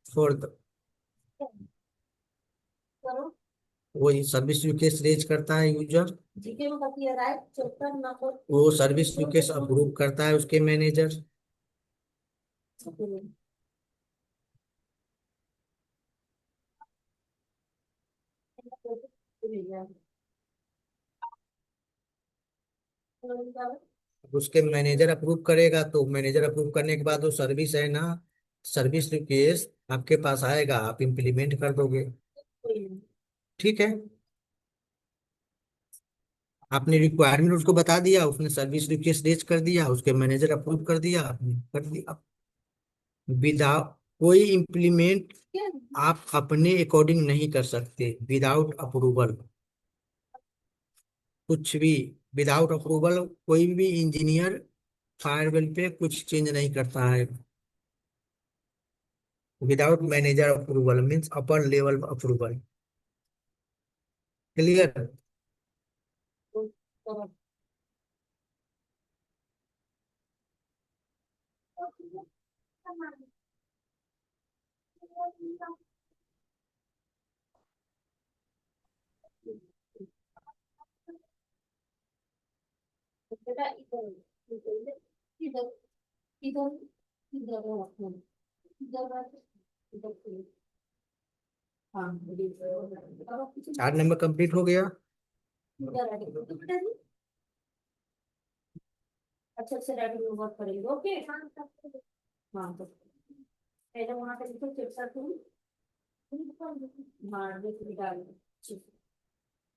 For वही सर्विस रिक्वेस्ट रेज करता है यूजर, वो सर्विस रिक्वेस्ट अप्रूव करता है उसके मैनेजर। उसके मैनेजर अप्रूव करेगा तो मैनेजर अप्रूव करने के बाद वो सर्विस है ना, सर्विस रिक्वेस्ट आपके पास आएगा, आप इम्प्लीमेंट कर दोगे। ठीक है, आपने रिक्वायरमेंट उसको बता दिया, उसने सर्विस रिक्वेस्ट रेज कर दिया, उसके मैनेजर अप्रूव कर दिया, आपने कर दिया। विदाउट कोई इम्प्लीमेंट आप अपने अकॉर्डिंग नहीं कर सकते विदाउट अप्रूवल, कुछ भी विदाउट अप्रूवल कोई भी इंजीनियर फायरवेल पे कुछ चेंज नहीं करता है। Without manager approval means upper level approval. Clear? चार नंबर कंप्लीट हो गया।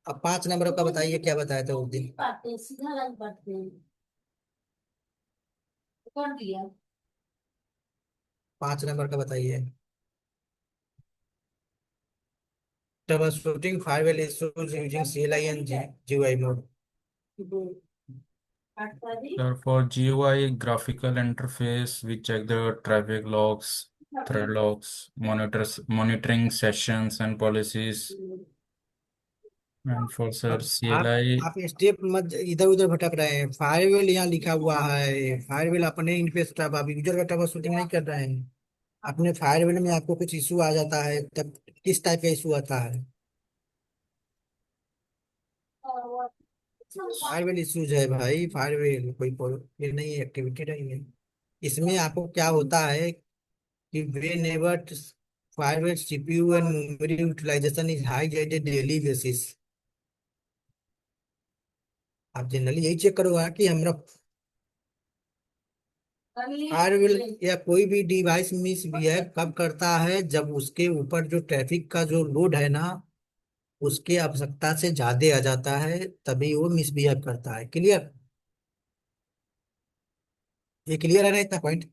अब 5 नंबर का बताइए, क्या बताया था उस दिन? 5 नंबर का बताइए। Trouble shooting firewall issues using CLI and GUI mode. Sir, for GUI graphical interface, we check the traffic logs, thread logs, monitoring sessions and policies. And for sir आप CLI, आप स्टेप मत इधर उधर भटक रहे हैं। फायरवेल यहाँ लिखा हुआ है, फायरवेल अपने इंटरफेस ट्रब, आप यूजर का ट्रबल शूटिंग नहीं कर रहे हैं। अपने फायरवेल में आपको कुछ इशू आ जाता है, तब किस टाइप का इशू आता है? फायरवेल इश्यूज है भाई, फायरवेल कोई ये नहीं है, एक्टिविटी नहीं है। इसमें आपको क्या होता है कि whenever firewall CPU and memory utilization is high at a daily basis, आप जनरली यही चेक करोगे कि हमारा फायरवॉल या कोई भी डिवाइस मिसबिहेव कब करता है, जब उसके ऊपर जो ट्रैफिक का जो लोड है ना, उसके आवश्यकता से ज्यादा आ जाता है, तभी वो मिसबिहेव करता है। क्लियर? ये क्लियर है ना इतना पॉइंट?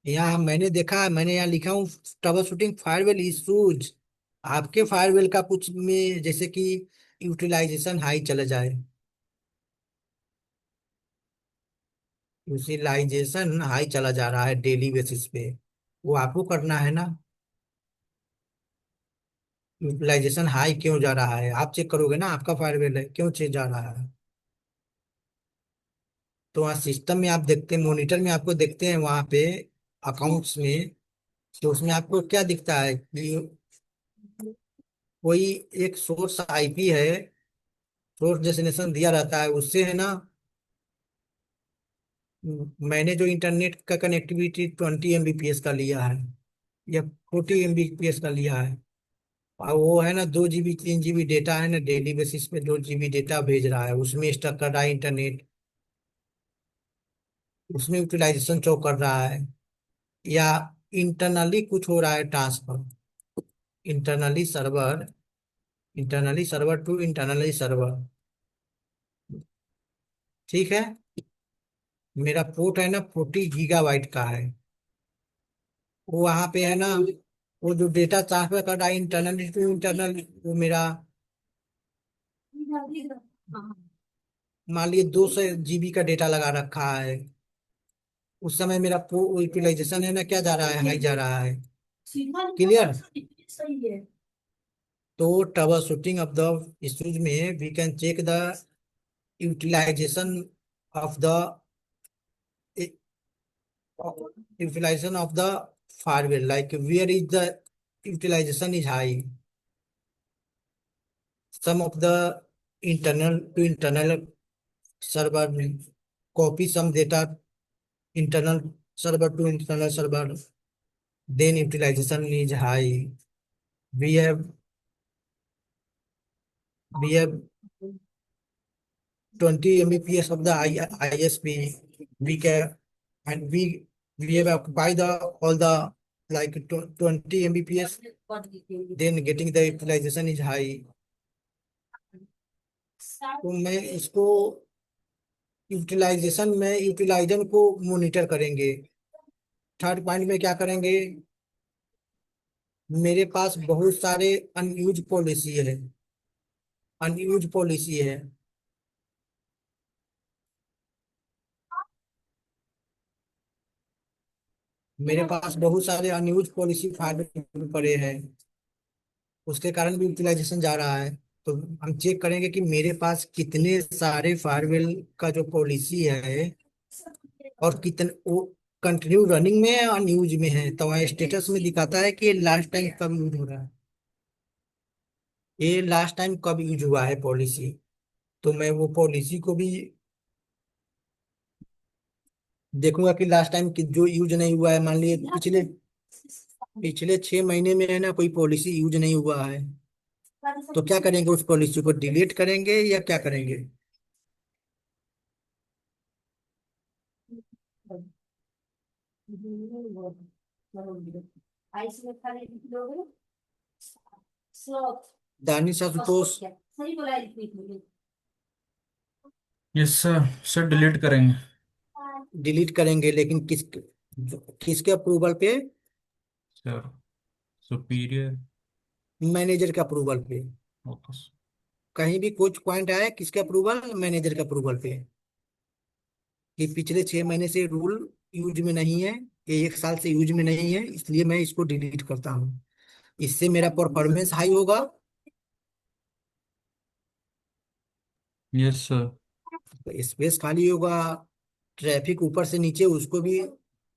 यहाँ मैंने देखा, मैंने यहाँ लिखा हूँ ट्रबल शूटिंग फायरवेल इशूज। आपके फायरवेल का कुछ में जैसे कि यूटिलाइजेशन हाई चला जाए, यूटिलाइजेशन हाई चला जा रहा है डेली बेसिस पे, वो आपको करना है ना। यूटिलाइजेशन हाई क्यों जा रहा है आप चेक करोगे ना, आपका फायरवेल है क्यों चेंज जा रहा है। तो वहाँ सिस्टम में आप देखते हैं, मॉनिटर में आपको देखते हैं वहाँ पे अकाउंट्स में, तो उसमें आपको क्या दिखता है कि कोई एक सोर्स IP है, सोर्स डेस्टिनेशन दिया रहता है, उससे है ना। मैंने जो इंटरनेट का कनेक्टिविटी 20 Mbps का लिया है या 40 Mbps का लिया है, और वो है ना 2 GB 3 GB डेटा है ना, डेली बेसिस पे 2 GB डेटा भेज रहा है, उसमें स्टक कर रहा है इंटरनेट, उसमें यूटिलाइजेशन शो कर रहा है, या इंटरनली कुछ हो रहा है transfer, internally server, internally server to internally server. ठीक है, मेरा पोर्ट है ना 40 GB का है, वो वहां पे है ना, वो जो डेटा ट्रांसफर कर रहा है इंटरनल टू इंटरनल, वो मेरा मान लीजिए 200 GB का डेटा लगा रखा है, उस समय मेरा यूटिलाइजेशन है ना क्या जा रहा है, हाई जा रहा है। क्लियर? तो trouble shooting of the issues में we can check the utilization of the utilization of the firewall, like where is the utilization is high. Some of the internal to internal server copy some data internal server to internal server, then utilization is high. We have we have 20 Mbps of the ISP. We can and we have occupied the all the like 20 Mbps. Then getting the utilization is high. तो मैं इसको utilisation में यूटिलाइजन को monitor करेंगे। Third point में क्या करेंगे, मेरे पास बहुत सारे अनयूज पॉलिसी है। मेरे पास बहुत सारे अनयूज पॉलिसी फाइल पड़े हैं, उसके कारण भी यूटिलाइजेशन जा रहा है। तो हम चेक करेंगे कि मेरे पास कितने सारे फायरवेल का जो पॉलिसी है और कितने वो कंटिन्यू रनिंग में है अनयूज में है। तो वहाँ स्टेटस में दिखाता है कि ये लास्ट टाइम कब यूज हो रहा है, ये लास्ट टाइम कब यूज हुआ है पॉलिसी। तो मैं वो पॉलिसी को भी देखूंगा कि लास्ट टाइम जो यूज नहीं हुआ है, मान लीजिए पिछले पिछले 6 महीने में है ना, कोई पॉलिसी यूज नहीं हुआ है, तो क्या करेंगे, उस पॉलिसी को डिलीट करेंगे या क्या करेंगे। Danish Ashutosh. Yes sir delete करेंगे। डिलीट करेंगे, लेकिन किसके अप्रूवल पे, सर सुपीरियर। मैनेजर के अप्रूवल पे। Okay sir. कहीं भी कुछ पॉइंट आया किसके अप्रूवल, मैनेजर के अप्रूवल पे, कि पिछले 6 महीने से रूल यूज में नहीं है, ये 1 साल से यूज में नहीं है, इसलिए मैं इसको डिलीट करता हूँ। इससे मेरा परफॉर्मेंस हाई होगा, यस सर। स्पेस खाली होगा, ट्रैफिक ऊपर से नीचे उसको भी,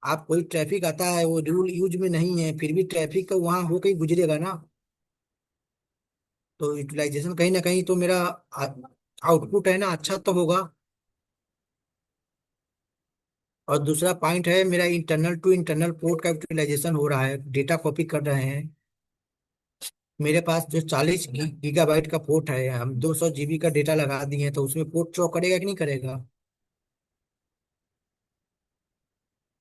आप कोई ट्रैफिक आता है वो रूल यूज में नहीं है फिर भी ट्रैफिक का वहां होके ही गुजरेगा ना। तो यूटिलाइजेशन कहीं ना कहीं तो मेरा आउटपुट है ना अच्छा तो होगा। और दूसरा पॉइंट है, मेरा इंटरनल टू इंटरनल पोर्ट का यूटिलाइजेशन हो रहा है, डेटा कॉपी कर रहे हैं। मेरे पास जो 40 गीगाबाइट का पोर्ट है, हम 200 GB का डेटा लगा दिए हैं, तो उसमें पोर्ट शो करेगा कि नहीं करेगा।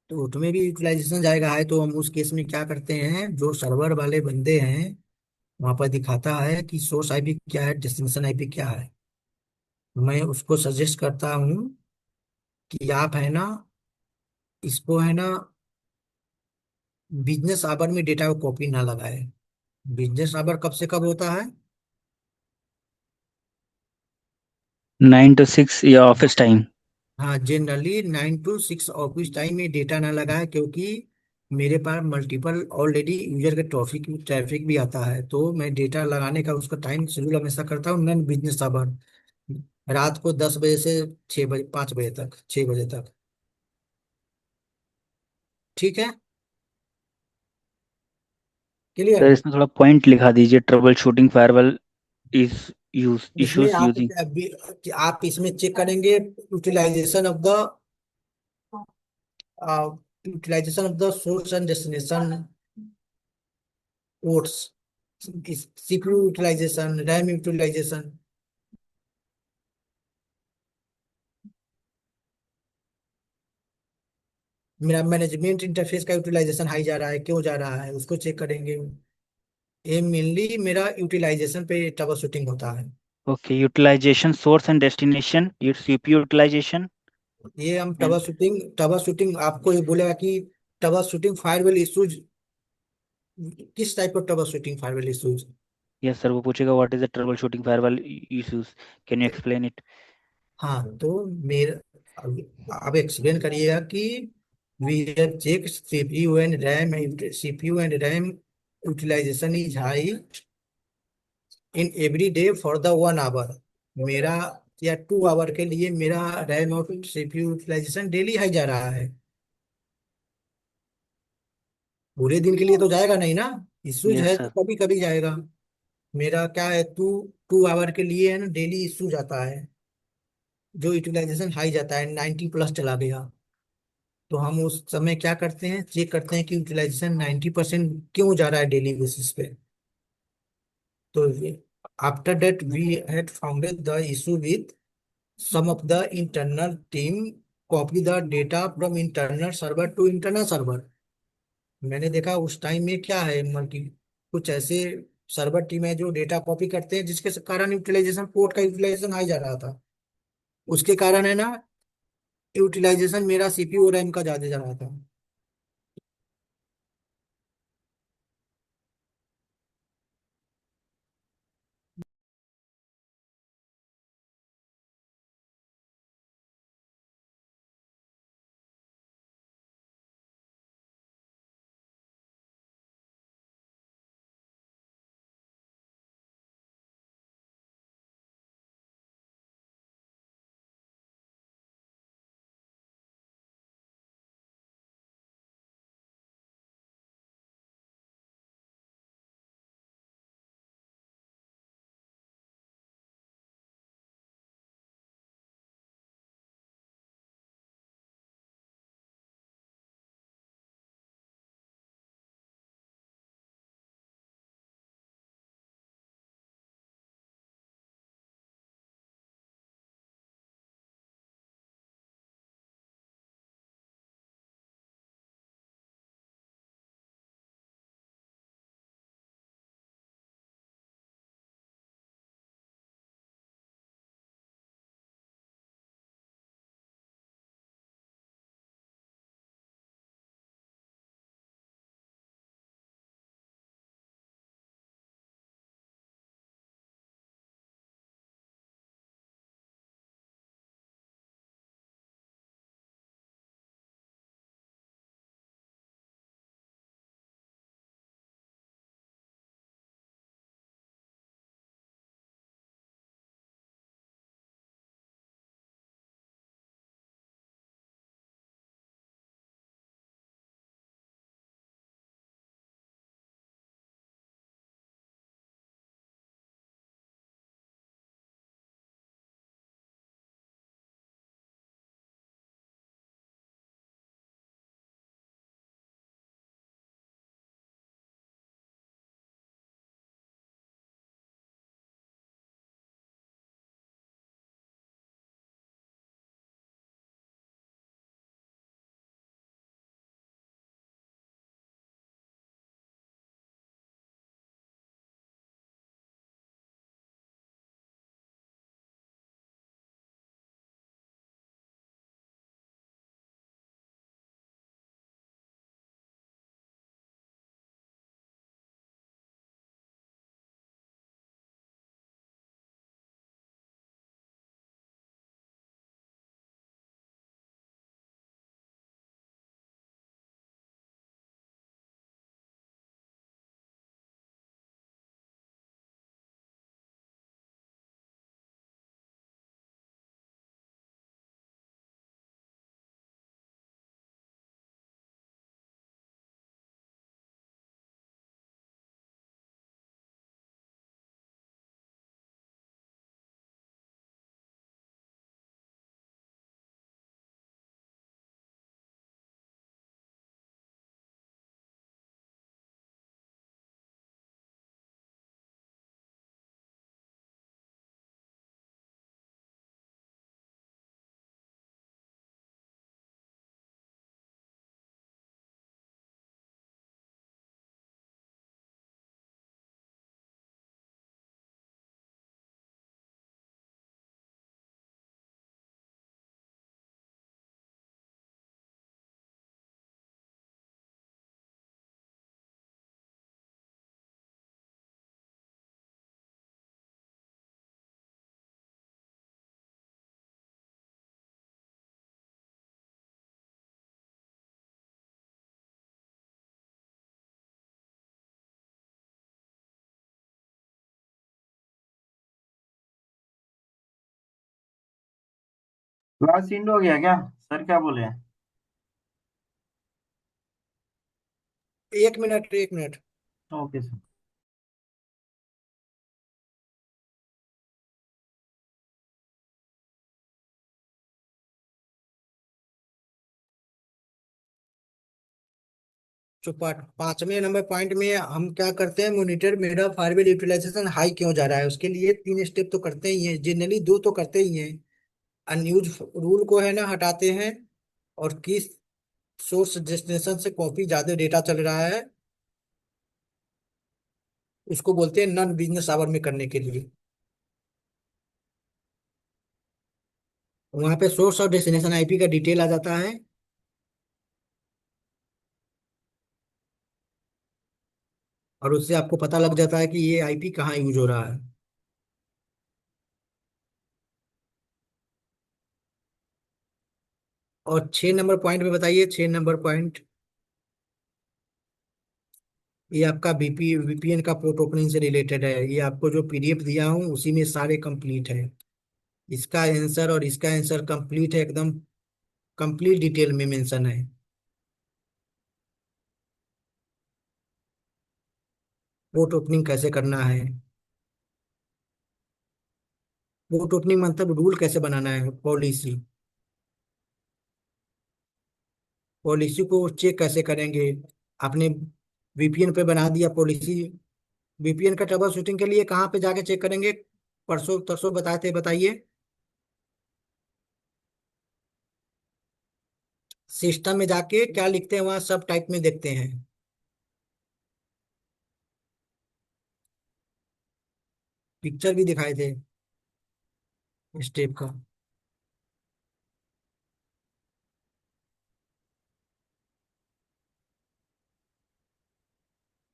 तो उसमें भी यूटिलाइजेशन जाएगा है। तो हम उस केस में क्या करते हैं, जो सर्वर वाले बंदे हैं वहां पर दिखाता है कि सोर्स आईपी क्या है, डेस्टिनेशन आईपी क्या है, मैं उसको सजेस्ट करता हूँ कि आप है ना, इसको है ना, बिजनेस आवर में डेटा को कॉपी ना लगाए। बिजनेस आवर कब से कब होता है, 9 to 6 या ऑफिस टाइम। हाँ जनरली 9 to 6 ऑफिस टाइम में डेटा ना लगाए, क्योंकि मेरे पास मल्टीपल ऑलरेडी यूजर के ट्रैफिक ट्रैफिक भी आता है। तो मैं डेटा लगाने का उसका टाइम शेड्यूल हमेशा करता हूँ नॉन बिजनेस आवर, रात को 10 बजे से 6 बजे, 5 बजे तक, 6 बजे तक। ठीक है, क्लियर। सर इसमें थोड़ा पॉइंट लिखा दीजिए, trouble shooting firewall is use इसमें इश्यूज यूजिंग। आप इसमें चेक करेंगे utilization of the source and destination ports, CPU utilization, RAM utilization. मेरा मैनेजमेंट इंटरफेस का यूटिलाइजेशन हाई जा रहा है, क्यों जा रहा है उसको चेक करेंगे। ये मेनली मेरा यूटिलाइजेशन पे ट्रबल शूटिंग होता है। Okay, utilization source and destination, ये सीपीयू यूटिलाइजेशन ये हम एंड। ट्रबल शूटिंग आपको ये बोलेगा कि ट्रबल शूटिंग फायरवेल इश्यूज, किस type of trouble shooting firewall issues. Yes sir, वो पूछेगा what is the trouble shooting firewall issues, can you explain it. हाँ तो मेरा अब एक्सप्लेन करिएगा कि we have check CPU and RAM, CPU and RAM utilization is high in every day for the 1 our, मेरा या 2 आवर के लिए मेरा रैम और सीपीयू यूटिलाइजेशन डेली हाई जा रहा है। पूरे दिन के लिए तो जाएगा नहीं ना, इश्यूज यस है तो सर। कभी कभी जाएगा। मेरा क्या है, 2 आवर के लिए है ना, डेली इश्यू जाता है, जो यूटिलाइजेशन हाई जाता है 90 प्लस चला गया। तो हम उस समय क्या करते हैं, चेक करते हैं कि यूटिलाइजेशन 90% क्यों जा रहा है डेली बेसिस पे। तो after that we had founded the issue with some of the internal team, copy the data from internal server to internal server। मैंने देखा उस टाइम में क्या है, मतलब कि कुछ ऐसे सर्वर टीम है जो डेटा कॉपी करते हैं, जिसके कारण यूटिलाइजेशन, पोर्ट का यूटिलाइजेशन हाई जा रहा था। उसके कारण है ना, यूटिलाइजेशन मेरा सीपीयू और रैम का ज्यादा जा रहा था। क्लास इंड हो गया क्या? सर क्या बोले? 1 मिनट 1 मिनट। Okay sir. जो 5वें नंबर पॉइंट में हम क्या करते हैं, मॉनिटर मेरा फायरवेल यूटिलाइजेशन हाई क्यों जा रहा है, उसके लिए 3 स्टेप तो करते ही हैं, जनरली 2 तो करते ही हैं। अनयूज रूल को है ना हटाते हैं, और किस सोर्स डेस्टिनेशन से कॉपी ज्यादा डेटा चल रहा है उसको बोलते हैं नॉन बिजनेस आवर में करने के लिए। वहां पे सोर्स और डेस्टिनेशन आईपी का डिटेल आ जाता है, और उससे आपको पता लग जाता है कि ये आईपी कहाँ यूज हो रहा है। और 6 नंबर पॉइंट में बताइए, 6 नंबर पॉइंट, ये आपका बीपी वीपीएन का पोर्ट ओपनिंग से रिलेटेड है। ये आपको जो पीडीएफ दिया हूँ उसी में सारे कंप्लीट है। इसका आंसर और इसका आंसर कंप्लीट है, एकदम कंप्लीट डिटेल में मेंशन है। पोर्ट ओपनिंग कैसे करना है, पोर्ट ओपनिंग मतलब रूल कैसे बनाना है, पॉलिसी, पॉलिसी को चेक कैसे करेंगे। आपने वीपीएन पे बना दिया पॉलिसी, वीपीएन का ट्रबल शूटिंग के लिए कहाँ पे जाके चेक करेंगे, परसों तरसों बताते बताइए। सिस्टम में जाके क्या लिखते हैं वहां सब टाइप में देखते हैं, पिक्चर भी दिखाए थे स्टेप का।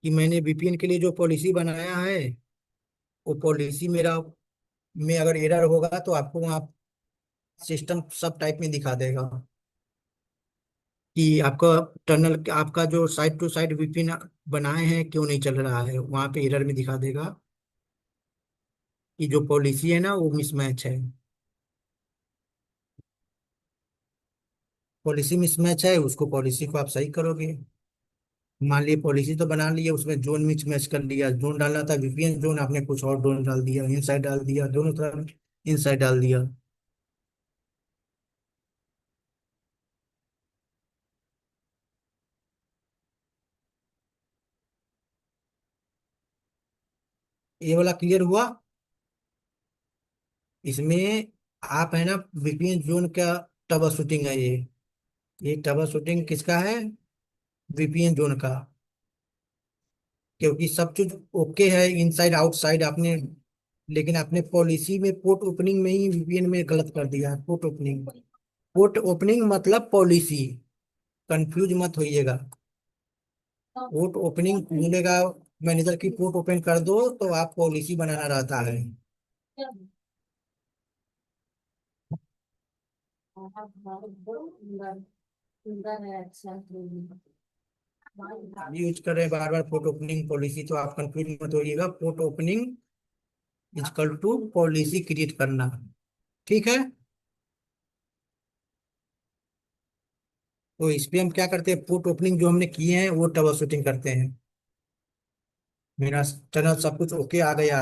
कि मैंने वीपीएन के लिए जो पॉलिसी बनाया है, वो पॉलिसी मेरा में अगर एरर होगा तो आपको वहाँ सिस्टम सब टाइप में दिखा देगा कि आपका टनल, आपका जो साइड टू साइड वीपीएन बनाए हैं क्यों नहीं चल रहा है, वहाँ पे एरर में दिखा देगा कि जो पॉलिसी है ना वो मिसमैच है। पॉलिसी मिसमैच है, उसको पॉलिसी को आप सही करोगे। मान लिए पॉलिसी तो बना लिए, उसमें जोन मिसमैच कर लिया, जोन डालना था वीपीएन जोन, आपने कुछ और जोन डाल दिया, इनसाइड डाल दिया, दोनों तरफ इनसाइड डाल दिया। ये वाला क्लियर हुआ? इसमें आप है ना, वीपीएन जोन का ट्रबल शूटिंग है ये ट्रबल शूटिंग किसका है, वीपीएन जोन का। क्योंकि सब चीज ओके है इनसाइड आउटसाइड आपने, लेकिन आपने पॉलिसी में पोर्ट ओपनिंग में ही वीपीएन में गलत कर दिया है। पोर्ट ओपनिंग, पोर्ट ओपनिंग मतलब पॉलिसी, कंफ्यूज मत होइएगा। पोर्ट ओपनिंग मिलेगा, मैनेजर की पोर्ट ओपन कर दो तो आप पॉलिसी बनाना रहता है। आप यूज कर रहे हैं बार बार पोर्ट ओपनिंग पॉलिसी, तो आप कंफ्यूज मत होइएगा। Port opening is equal to policy create करना, ठीक है। तो इस पे हम क्या करते हैं, पोर्ट ओपनिंग जो हमने किए हैं वो ट्रबल शूटिंग करते हैं। मेरा टनल सब कुछ ओके आ गया,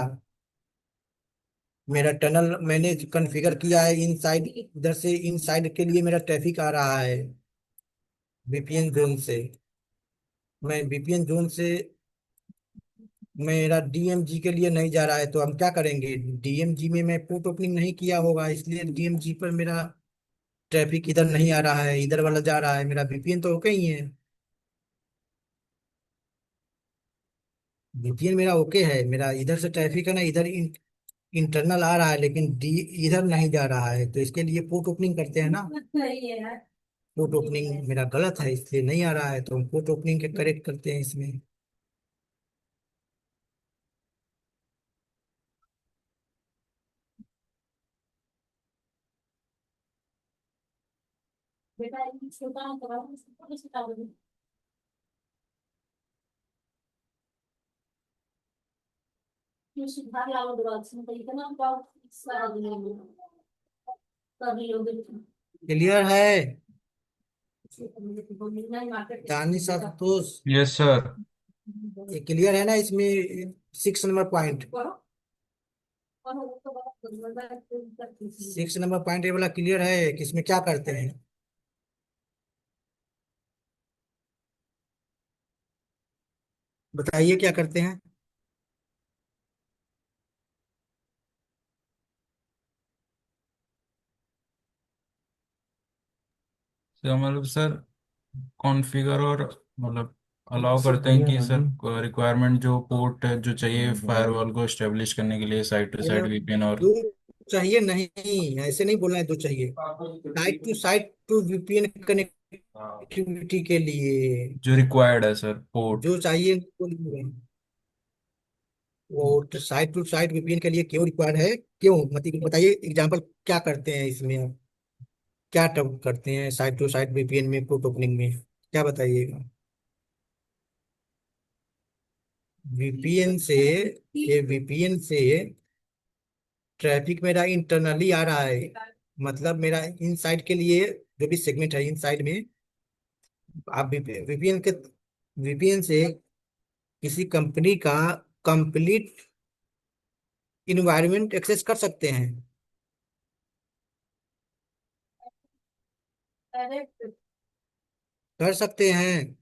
मेरा टनल मैंने कॉन्फ़िगर किया है इनसाइड, इधर से इनसाइड के लिए मेरा ट्रैफिक आ रहा है वीपीएन जोन से। मैं वीपीएन जोन से मेरा डीएमजी के लिए नहीं जा रहा है, तो हम क्या करेंगे, डीएमजी में मैं पोर्ट ओपनिंग नहीं किया होगा, इसलिए डीएमजी पर मेरा ट्रैफिक इधर नहीं आ रहा है, इधर वाला जा रहा है, मेरा वीपीएन तो ओके ही है। वीपीएन मेरा ओके है, मेरा इधर से ट्रैफिक है ना, इधर इंटरनल आ रहा है, लेकिन डी इधर नहीं जा रहा है, तो इसके लिए पोर्ट ओपनिंग करते हैं ना। पोर्ट ओपनिंग मेरा गलत है इसलिए नहीं आ रहा है, तो हम पोर्ट ओपनिंग के करेक्ट करते हैं इसमें। क्लियर है दानिश आशुतोष? Yes sir. ये क्लियर है ना इसमें 6 नंबर पॉइंट? 6 नंबर पॉइंट ये वाला क्लियर है कि इसमें क्या करते हैं? बताइए क्या करते हैं? तो मतलब सर कॉन्फ़िगर और मतलब अलाउ करते हैं कि सर रिक्वायरमेंट जो पोर्ट जो चाहिए फायरवॉल को एस्टेब्लिश करने के लिए साइड टू ये साइड वीपीएन और दो चाहिए नहीं, ऐसे नहीं बोलना है दो चाहिए। साइट टू वीपीएन कनेक्टिविटी के लिए जो रिक्वायर्ड है सर पोर्ट। जो चाहिए बोलिए। वो साइट टू साइट वीपीएन के लिए क्यों रिक्वायर्ड है, क्यों मतलब बताइए एग्जांपल क्या करते हैं इसमें आप? क्या टब करते हैं साइट टू साइट वीपीएन में पोर्ट ओपनिंग में, क्या बताइएगा? वीपीएन से ये वीपीएन से ट्रैफिक मेरा इंटरनली आ रहा है, मतलब मेरा इनसाइड के लिए जो भी सेगमेंट है इनसाइड में, आप वीपीएन के वीपीएन से किसी कंपनी का कंप्लीट इन्वायरमेंट एक्सेस कर सकते हैं। कर सकते हैं।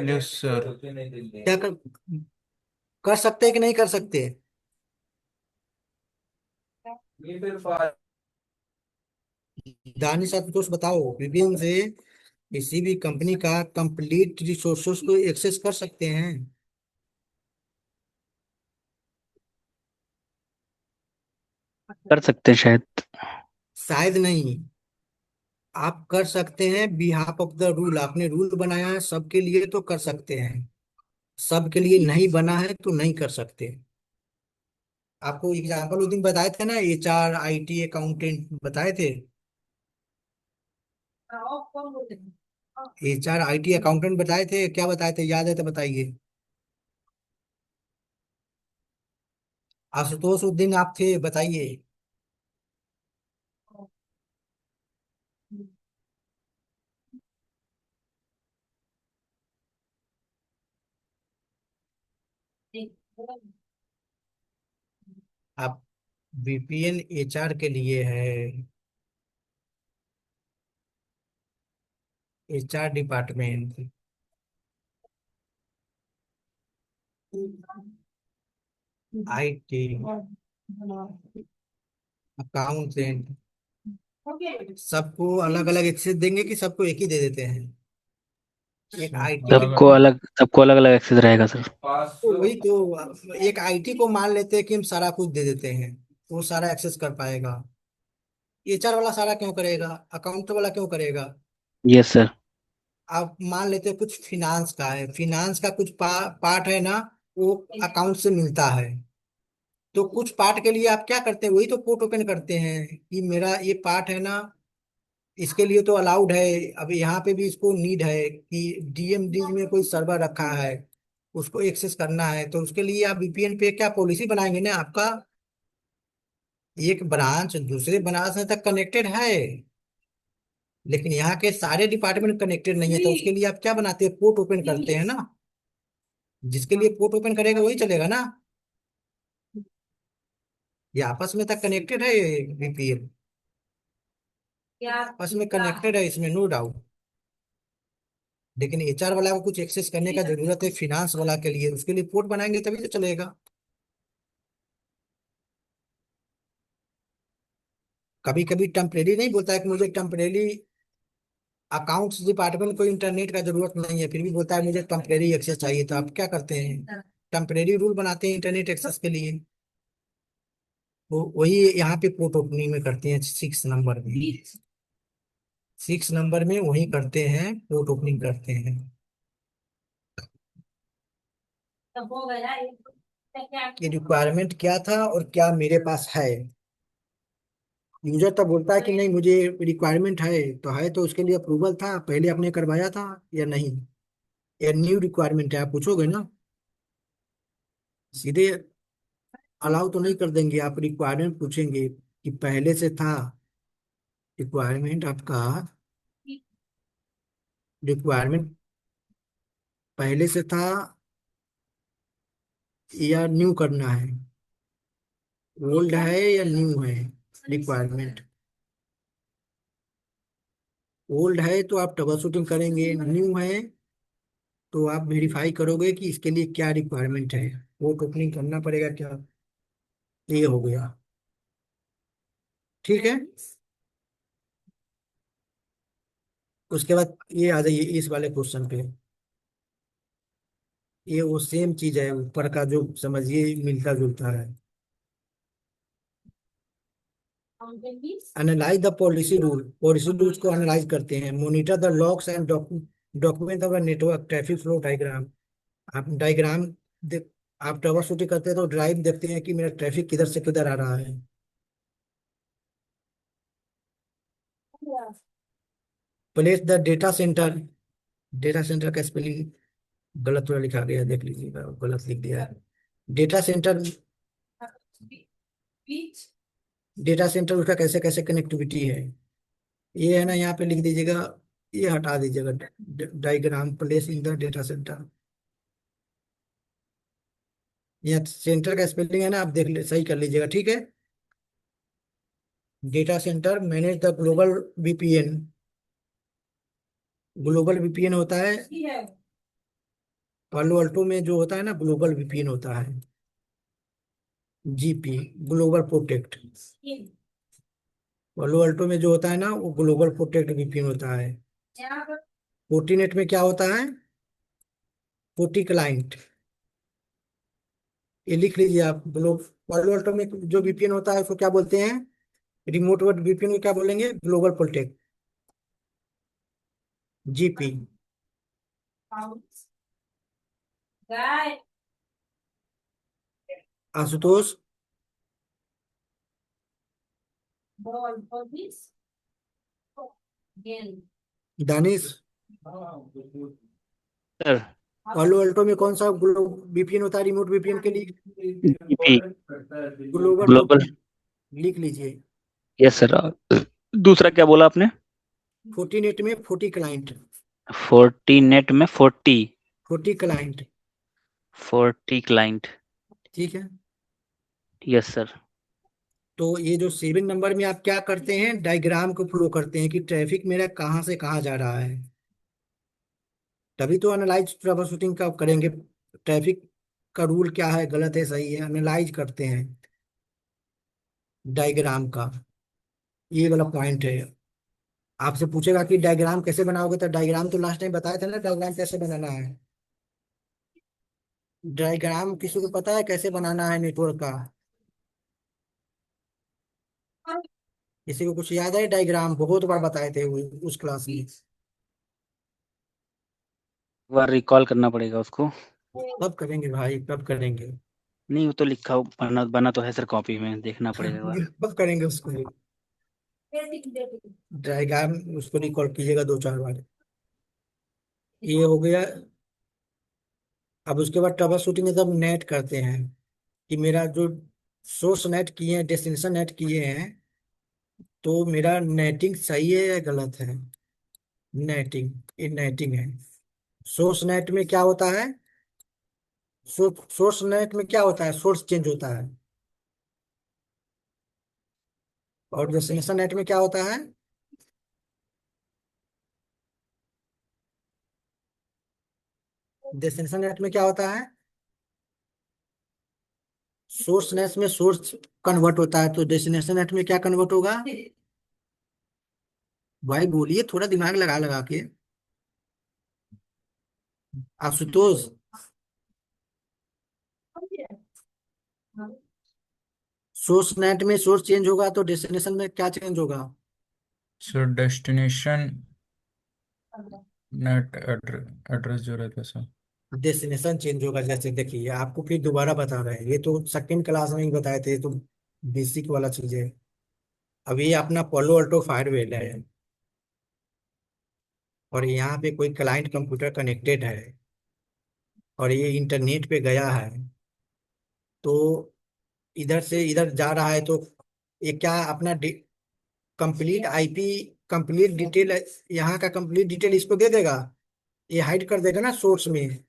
Yes sir. क्या कर सकते हैं कि नहीं कर सकते? दानिश आशुतोष बताओ, वीपीएन से किसी भी कंपनी का कंप्लीट रिसोर्सेज को एक्सेस कर सकते हैं? कर सकते हैं शायद। शायद नहीं, आप कर सकते हैं बिहाफ ऑफ द रूल। आपने रूल बनाया है सबके लिए तो कर सकते हैं, सबके लिए नहीं बना है तो नहीं कर सकते। आपको एग्जाम्पल उस दिन बताए थे ना, एचआर आईटी अकाउंटेंट बताए थे। एचआर आईटी अकाउंटेंट बताए थे, क्या बताए थे याद है तो बताइए। आशुतोष उस दिन आप थे, बताइए। आप वीपीएन एचआर के लिए है, एचआर डिपार्टमेंट, आईटी अकाउंटेंट, सबको अलग अलग एक्सेस देंगे कि सबको एक ही दे देते हैं? एक आईटी के सबको अलग अलग एक्सेस रहेगा सर। तो वही तो, एक आईटी को मान लेते हैं कि हम सारा कुछ दे देते हैं, वो सारा एक्सेस कर पाएगा। एचआर वाला सारा क्यों करेगा, अकाउंट वाला क्यों करेगा? Yes sir. आप मान लेते हैं कुछ फिनांस का है, फिनांस का कुछ पार्ट है ना, वो अकाउंट से मिलता है। तो कुछ पार्ट के लिए आप क्या करते हैं, वही तो पोर्ट ओपन करते हैं कि मेरा ये पार्ट है ना, इसके लिए तो अलाउड है। अब यहाँ पे भी इसको नीड है कि डीएमडी में कोई सर्वर रखा है, उसको एक्सेस करना है, तो उसके लिए आप वीपीएन पे क्या पॉलिसी बनाएंगे ना, आपका एक ब्रांच दूसरे ब्रांच तक कनेक्टेड है, लेकिन यहाँ के सारे डिपार्टमेंट कनेक्टेड नहीं है, तो उसके लिए आप क्या बनाते हैं, पोर्ट ओपन करते हैं ना। जिसके लिए पोर्ट ओपन करेगा वही चलेगा ना, ये आपस में तक कनेक्टेड है वीपीएन, आपस में कनेक्टेड है, इसमें नो डाउट। लेकिन एचआर वाला को कुछ एक्सेस करने का जरूरत है फिनांस वाला के लिए, उसके लिए पोर्ट बनाएंगे तभी तो चलेगा। कभी कभी टेम्परेरी नहीं बोलता है कि मुझे टेम्परेरी अकाउंट्स डिपार्टमेंट को इंटरनेट का जरूरत नहीं है, फिर भी बोलता है मुझे टेम्परेरी एक्सेस चाहिए, तो आप क्या करते हैं, टेम्परेरी रूल बनाते हैं इंटरनेट एक्सेस के लिए। वो वही यहाँ पे पोर्ट ओपनिंग में करते हैं, 6 नंबर में, 6 नंबर में वही करते हैं, पोर्ट ओपनिंग करते हैं। कि रिक्वायरमेंट क्या था और क्या मेरे पास है। यूजर तब बोलता है कि नहीं मुझे रिक्वायरमेंट है तो उसके लिए अप्रूवल था पहले आपने करवाया था या नहीं, या न्यू रिक्वायरमेंट है आप पूछोगे ना, सीधे अलाउ तो नहीं कर देंगे, आप रिक्वायरमेंट पूछेंगे कि पहले से था रिक्वायरमेंट आपका, रिक्वायरमेंट पहले से था या न्यू करना है? ओल्ड है या न्यू है रिक्वायरमेंट? ओल्ड है तो आप ट्रबल शूटिंग करेंगे, न्यू है तो आप वेरीफाई करोगे कि इसके लिए क्या रिक्वायरमेंट है, वो ओपनिंग करना पड़ेगा क्या। ये हो गया, ठीक है। उसके बाद ये आ जाइए इस वाले क्वेश्चन पे। ये वो सेम चीज है ऊपर का जो समझिए मिलता जुलता है। Analyse the policy rule, policy rules को एनालाइज करते हैं। Monitor the logs and document of network traffic flow diagram. आप डायग्राम देख, आप ट्रबल शूटिंग करते हैं तो ड्राइव देखते हैं कि मेरा ट्रैफिक किधर से किधर आ रहा है। Place the data centre, data centre का स्पेलिंग गलत थोड़ा लिखा गया है, देख लीजिएगा, गलत लिख दिया है। डेटा सेंटर, डेटा सेंटर उसका कैसे कैसे कनेक्टिविटी है, ये है ना, यहाँ पे लिख दीजिएगा, ये हटा दीजिएगा। Diagram place in the data centre, यहाँ सेंटर का स्पेलिंग है ना, आप देख ले, सही कर लीजिएगा, ठीक है। Data centre manage the global VPN, global VPN होता है पालो अल्टो में, जो होता है ना ग्लोबल वीपीएन होता है, जीपी, ग्लोबल प्रोटेक्ट। पालो अल्टो में जो होता है ना वो ग्लोबल प्रोटेक्ट वीपीएन होता है। फोर्टीनेट में क्या होता है, फोर्टी क्लाइंट, ये लिख लीजिए आप। पालो अल्टो में जो वीपीएन होता है उसको क्या बोलते हैं, रिमोट वर्ड वीपीएन को क्या बोलेंगे, global protect, GP. Ashutosh, Danish, sir पालो अल्टो में कौन सा वीपीएन होता है रिमोट वीपीएन के लिए, जीपी, ग्लोबल ग्लोबल। प्रोटेक्ट, लिख लीजिए। Yes sir. दूसरा क्या बोला आपने? फोर्टीनेट में फोर्टी क्लाइंट, 40 नेट में 40, फोर्टी क्लाइंट, 40 क्लाइंट। ठीक है। Yes sir. तो ये जो 7 नंबर में आप क्या करते हैं, डायग्राम को फ्लो करते हैं कि ट्रैफिक मेरा कहाँ से कहाँ जा रहा है, तभी तो एनालाइज ट्रबल शूटिंग का करेंगे। ट्रैफिक का रूल क्या है, गलत है सही है, एनालाइज करते हैं डायग्राम का, ये वाला पॉइंट है। आपसे पूछेगा कि डायग्राम कैसे बनाओगे, तो डायग्राम तो लास्ट टाइम बताए थे ना, डायग्राम कैसे बनाना है। डायग्राम किसी को पता है कैसे बनाना है नेटवर्क का, किसी को कुछ याद है? डायग्राम बहुत बार बताए थे उस क्लास में। एक बार रिकॉल करना पड़ेगा उसको। कब करेंगे भाई, कब करेंगे? नहीं, वो तो लिखा बना बना तो है सर, कॉपी में देखना पड़ेगा एक बार। कब करेंगे उसको, डायग्राम उसको रिकॉर्ड कीजिएगा 2-4 बार। ये हो गया। अब उसके बाद ट्रबल शूटिंग में जब नेट करते हैं कि मेरा जो सोर्स नेट किए हैं, डेस्टिनेशन नेट किए हैं, तो मेरा नेटिंग सही है या गलत है। नेटिंग, ये नेटिंग है। सोर्स नेट में क्या होता है, सोर्स नेट में क्या होता है, सोर्स चेंज होता है। और डेस्टिनेशन नेट में क्या होता है, डेस्टिनेशन नेट में क्या होता है, सोर्स नेट में सोर्स कन्वर्ट होता है, तो डेस्टिनेशन नेट में क्या कन्वर्ट होगा। भाई बोलिए, थोड़ा दिमाग लगा लगा के। आशुतोष, सोर्स नेट में सोर्स चेंज होगा तो डेस्टिनेशन में क्या चेंज होगा। सर डेस्टिनेशन नेट एड्रेस जो रहता है सर। डेस्टिनेशन चेंज होगा, जैसे देखिए आपको फिर दोबारा बता रहे हैं, ये तो सेकंड क्लास में ही बताए थे, ये तो बेसिक वाला चीज है। अब ये अपना पोलो अल्टो फायरवेल है, और यहाँ पे कोई क्लाइंट कंप्यूटर कनेक्टेड है, और ये इंटरनेट पे गया है, तो इधर से इधर जा रहा है, तो ये क्या अपना कंप्लीट आईपी, कंप्लीट डिटेल, यहाँ का कंप्लीट डिटेल इसको दे देगा, ये हाइड कर देगा ना सोर्स में।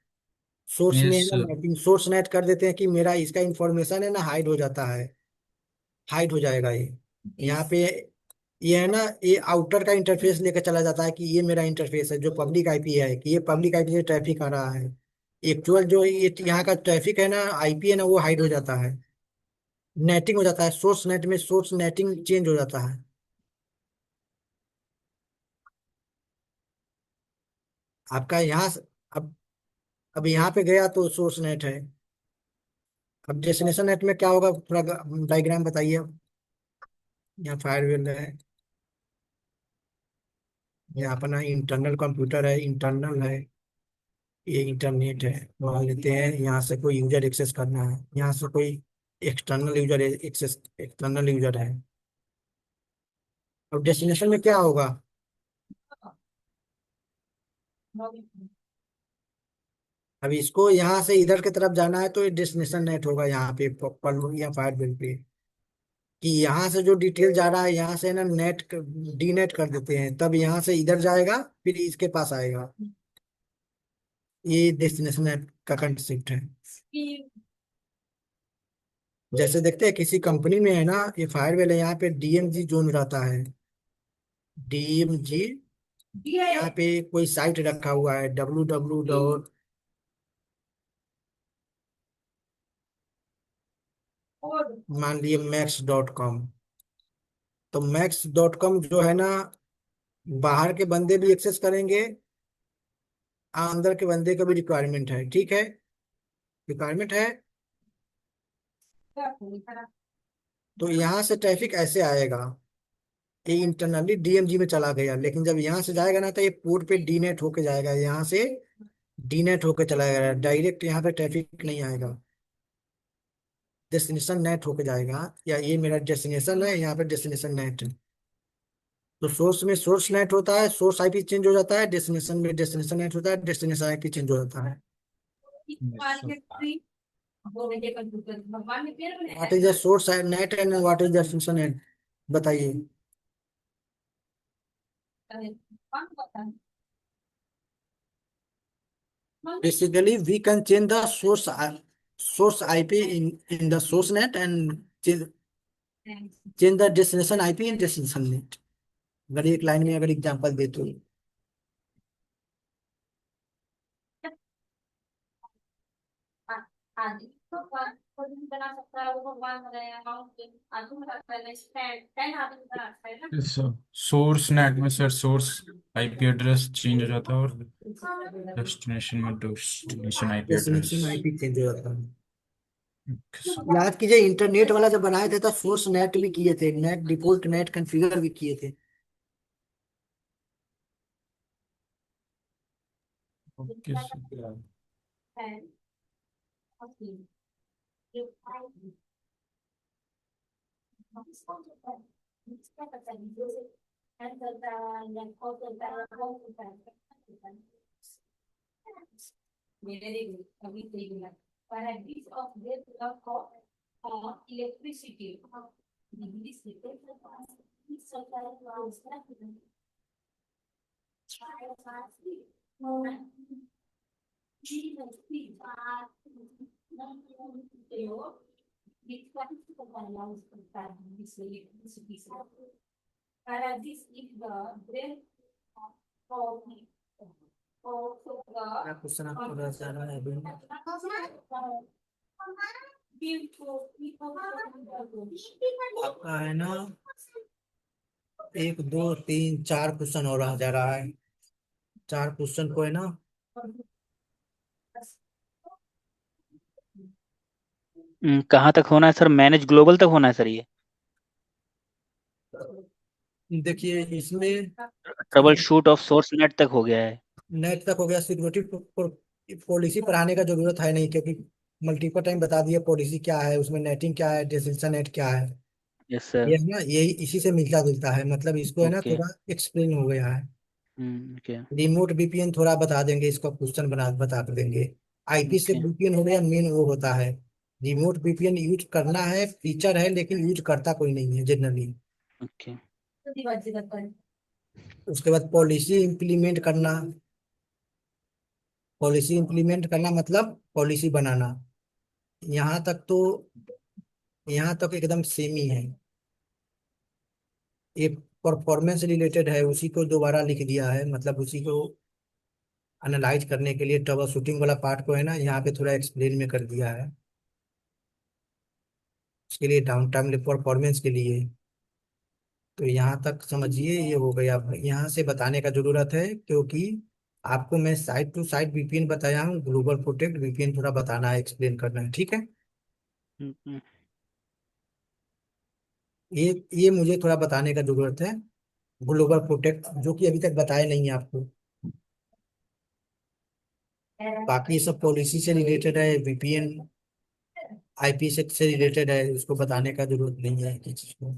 सोर्स में है यस ना मैपिंग, सोर्स नेट कर देते हैं कि मेरा इसका इंफॉर्मेशन है ना हाइड हो जाता है, हाइड हो जाएगा ये। यहाँ पे ये है ना, ये आउटर का इंटरफेस लेकर चला जाता है कि ये मेरा इंटरफेस है जो पब्लिक आईपी है, कि ये पब्लिक आईपी से ट्रैफिक आ रहा है। एक्चुअल जो ये यहाँ का ट्रैफिक है ना, आईपी है ना, वो हाइड हो जाता है, नेटिंग हो जाता है, सोर्स नेट में सोर्स नेटिंग चेंज हो जाता है। आपका यहाँ अब यहाँ पे गया तो सोर्स नेट है। अब डेस्टिनेशन नेट में क्या होगा, थोड़ा डायग्राम बताइए अब। यहाँ फायरवेल है, यहाँ अपना इंटरनल कंप्यूटर है, इंटरनल है, ये इंटरनेट है। मान लेते हैं यहाँ से कोई यूजर एक्सेस करना है, यहाँ से कोई external user access, external user है। अब डेस्टिनेशन में क्या होगा, अब इसको यहाँ से इधर की तरफ जाना है तो ये डेस्टिनेशन नेट होगा यहाँ पे पर या फायरवेल पे, कि यहाँ से जो डिटेल जा रहा है यहाँ से ना नेट डी नेट कर देते हैं, तब यहाँ से इधर जाएगा फिर इसके पास आएगा। ये डेस्टिनेशन नेट का कंसेप्ट है। जैसे देखते हैं किसी कंपनी में है ना, ये फायरवेल है, यहाँ पे डीएमजी जोन रहता है, डीएमजी। यहाँ पे कोई साइट रखा हुआ है www, मान लिए max.com। तो max.com जो है ना, बाहर के बंदे भी एक्सेस करेंगे, अंदर के बंदे का भी रिक्वायरमेंट है, ठीक है, रिक्वायरमेंट है। तो यहाँ से ट्रैफिक ऐसे आएगा, ये इंटरनली डीएमजी में चला गया, लेकिन जब यहाँ से जाएगा ना तो ये पोर्ट पे डीनेट होके जाएगा, यहाँ से डीनेट होके चला जाएगा, डायरेक्ट यहाँ पे ट्रैफिक नहीं आएगा, डेस्टिनेशन नेट होके जाएगा। या ये मेरा डेस्टिनेशन है, यहाँ पे डेस्टिनेशन नेट है। तो सोर्स में सोर्स नेट होता है, सोर्स आईपी चेंज हो जाता है, डेस्टिनेशन में डेस्टिनेशन नेट होता है, डेस्टिनेशन आईपी चेंज हो जाता है। What is the source net and what is destination net, बताइए। Basically, we can change the source IP in the source net and change the destination IP in destination net। अगर एक line में अगर example दे तो, source net में sir source IP address change हो जाता है और डेस्टिनेशन में destination IP address. Destination IP change हो जाता है। याद कीजिए इंटरनेट वाला जब बनाए थे तो सोर्स नेट भी किए थे, नेट डिफॉल्ट नेट कॉन्फ़िगर भी किए थे। Okay sir. क्या क्वेश्चन आपको बता रहा है अभी, आपका है ना, एक दो तीन चार क्वेश्चन और आ जा रहा है, चार क्वेश्चन को है ना, कहाँ तक होना है सर, मैनेज ग्लोबल तक होना है सर ये? देखिए इसमें trouble shoot of source net तक हो गया है। नेट तक हो गया, सिक्योरिटी पॉलिसी पढ़ाने का जरूरत है नहीं, क्योंकि मल्टीपल टाइम बता दिया पॉलिसी क्या है, उसमें नेटिंग क्या है, डेस्टिनेशन नेट क्या है। Yes sir. ये है ना, यही इसी से मिलता जुलता है, मतलब इसको है ना ओके। थोड़ा एक्सप्लेन हो गया है। ओके। रिमोट वीपीएन थोड़ा बता देंगे, इसका क्वेश्चन बता कर देंगे। आईपी से ओके। वीपीएन हो गया मेन, वो होता है। रिमोट वीपीएन यूज करना है, फीचर है, लेकिन यूज करता कोई नहीं है जनरली। ओके। उसके बाद पॉलिसी इंप्लीमेंट करना मतलब पॉलिसी बनाना। यहाँ तक तो यहाँ तक एकदम सेम ही है। ये परफॉर्मेंस रिलेटेड है, उसी को दोबारा लिख दिया है, मतलब उसी को एनालाइज करने के लिए ट्रबल शूटिंग वाला पार्ट को है ना, यहाँ पे थोड़ा एक्सप्लेन में कर दिया है। उसके लिए डाउन टाइम परफॉर्मेंस के लिए। तो यहाँ तक समझिए, ये हो गया। अब यहाँ से बताने का जरूरत है, क्योंकि आपको मैं साइड टू साइड वीपीएन बताया हूँ, ग्लोबल प्रोटेक्ट वीपीएन थोड़ा बताना है, एक्सप्लेन करना है, ठीक है। हम्म, ये मुझे थोड़ा बताने का जरूरत है, ग्लोबल प्रोटेक्ट, जो कि अभी तक बताया नहीं है आपको। बाकी ये सब पॉलिसी से रिलेटेड है, वीपीएन आईपी से रिलेटेड है, उसको बताने का जरूरत नहीं है किसी चीज को।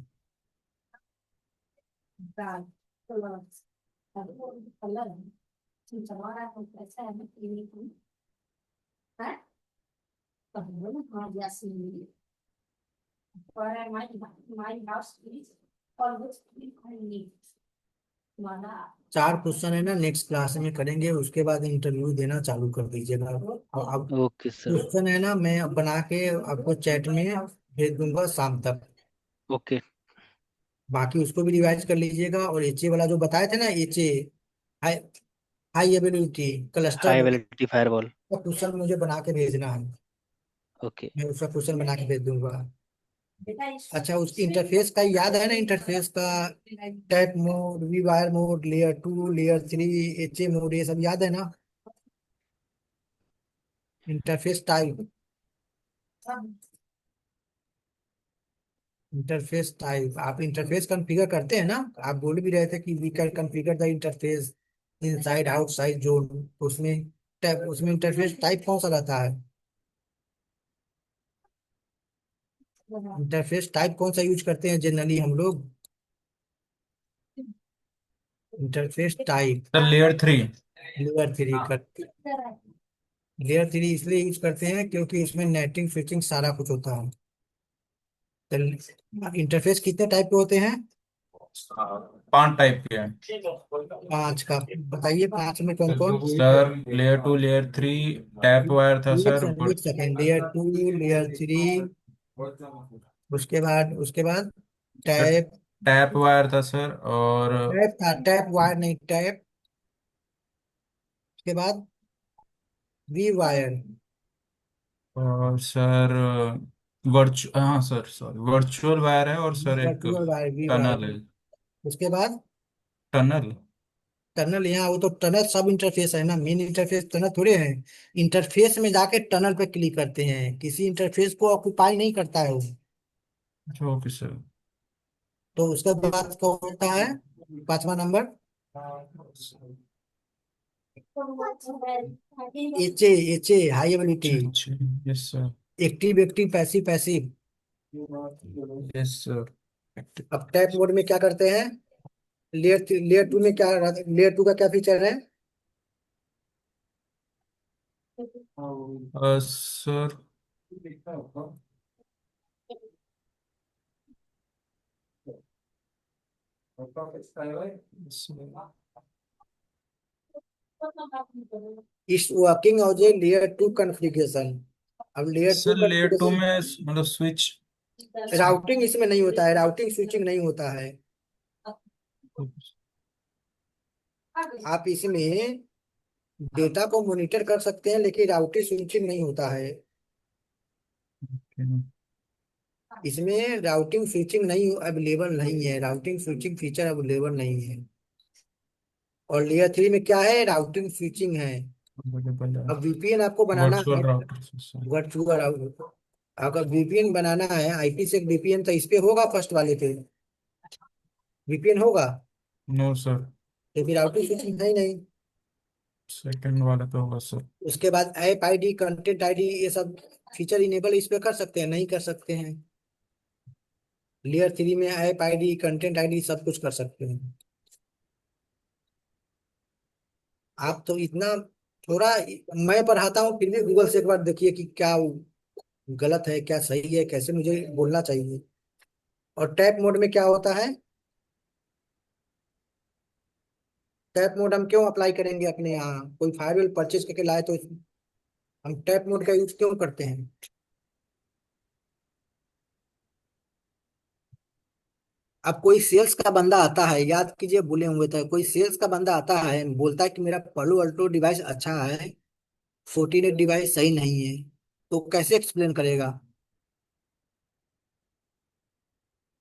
चार क्वेश्चन है ना, नेक्स्ट क्लास में करेंगे, उसके बाद इंटरव्यू देना चालू कर दीजिएगा। अब ओके सर। क्वेश्चन है ना, मैं अब बना के आपको चैट में भेज दूंगा शाम तक। ओके। बाकी उसको भी रिवाइज कर लीजिएगा, और एचए वाला जो बताए थे ना, HA high high ability cluster, high validity firewall. का क्वेश्चन मुझे बना के भेजना है। ओके। मैं उसका क्वेश्चन बना के भेज दूंगा। अच्छा, उसकी इंटरफेस का याद है ना, इंटरफेस का tap mode, V wire mode, layer 2, layer 3, HA mode, ये सब याद है ना, इंटरफेस टाइप। इंटरफेस टाइप आप इंटरफेस कॉन्फ़िगर करते हैं ना, आप बोल भी रहे थे कि we can configure the interface inside outside zone. उसमें टैप, उसमें इंटरफेस टाइप कौन सा रहता है, इंटरफेस टाइप कौन सा यूज करते हैं जनरली हम लोग, interface type. Sir layer 3। Layer three कर लेयर थ्री इसलिए यूज करते हैं क्योंकि इसमें नेटिंग स्विचिंग सारा कुछ होता है। तो इंटरफेस कितने टाइप के होते हैं, 5 टाइप के हैं। पांच का बताइए, पांच में कौन कौन। Sir layer 2, layer 3, tap wire था एक सर। सेकंड एक सेकंड, लेयर 2, लेयर 3, उसके बाद सर टैप। टैप वायर था सर, और टैप था, टैप वायर नहीं, टैप। उसके बाद वी वायर, सर हाँ सर, सॉरी, वर्चुअल वायर है, और सर एक virtual wire, V tunnel wire. है। उसके बाद टनल। टनल, यहाँ वो तो टनल सब इंटरफेस है ना, मेन इंटरफेस टनल थोड़े है। इंटरफेस में जाके टनल पे क्लिक करते हैं, किसी इंटरफेस को ऑक्युपाई नहीं करता है वो। Okay sir. तो उसके बाद क्या होता है, पांचवा number, HA, HA high ability, अच्छा अच्छा। Yes sir. Active active passive passive. Yes sir. अब टैप मोड में क्या करते हैं, लेयर 2 में क्या, लेयर 2 का क्या फीचर है, सर इस working on a layer 2 configuration. अब लेयर 2 सर लेयर 2 कॉन्फ़िगरेशन, में मतलब स्विच। राउटिंग इसमें नहीं होता है, राउटिंग स्विचिंग नहीं होता है। आप इसमें डेटा को मॉनिटर कर सकते हैं, लेकिन राउटिंग स्विचिंग नहीं होता है। इसमें राउटिंग स्विचिंग नहीं अवेलेबल नहीं है, राउटिंग स्विचिंग फीचर अवेलेबल नहीं है। और लेयर 3 में क्या है, राउटिंग स्विचिंग है। अब वीपीएन आपको बनाना वर्चुअल है, राउटर सर। वर्चुअल राउटर, अगर वीपीएन बनाना है आईपी से वीपीएन, तो इस पे होगा, फर्स्ट वाले पे वीपीएन होगा, नो सर। तो फिर राउटिंग स्विचिंग है ही नहीं। सेकंड वाला तो होगा सर। उसके बाद ऐप आईडी, कंटेंट आईडी, ये सब फीचर इनेबल इस पे कर सकते हैं, नहीं कर सकते हैं। लेयर 3 में ऐप आईडी, कंटेंट आईडी सब कुछ कर सकते हैं। आप तो इतना थोड़ा, मैं पढ़ाता हूँ फिर भी गूगल से एक बार देखिए कि क्या गलत है क्या सही है, कैसे मुझे बोलना चाहिए। और टैप मोड में क्या होता है, टैप मोड हम क्यों अप्लाई करेंगे अपने यहाँ? कोई फायरवेल परचेज करके लाए तो हम टैप मोड का यूज क्यों करते हैं? अब कोई सेल्स का बंदा आता है, याद कीजिए भूले हुए थे, कोई सेल्स का बंदा आता है बोलता है कि मेरा पलो अल्टो डिवाइस अच्छा है, फोर्टीनेट डिवाइस सही नहीं है, तो कैसे एक्सप्लेन करेगा?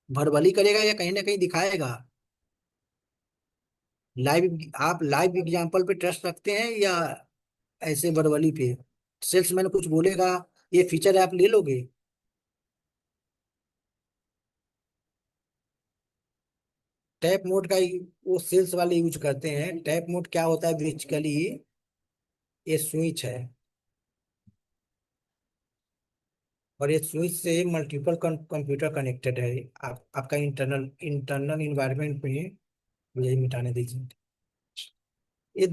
वर्बली करेगा या कहीं ना कहीं दिखाएगा? लाइव, आप लाइव एग्जांपल पे ट्रस्ट रखते हैं या ऐसे वर्बली पे? सेल्समैन कुछ बोलेगा, ये फीचर है आप ले लोगे? टैप मोड का वो सेल्स वाले यूज करते हैं। टैप मोड क्या होता है बेसिकली? ये स्विच है, और ये स्विच से मल्टीपल कंप्यूटर कनेक्टेड है। आपका इंटरनल इंटरनल इन्वायरमेंट में, यही मिटाने दीजिए। ये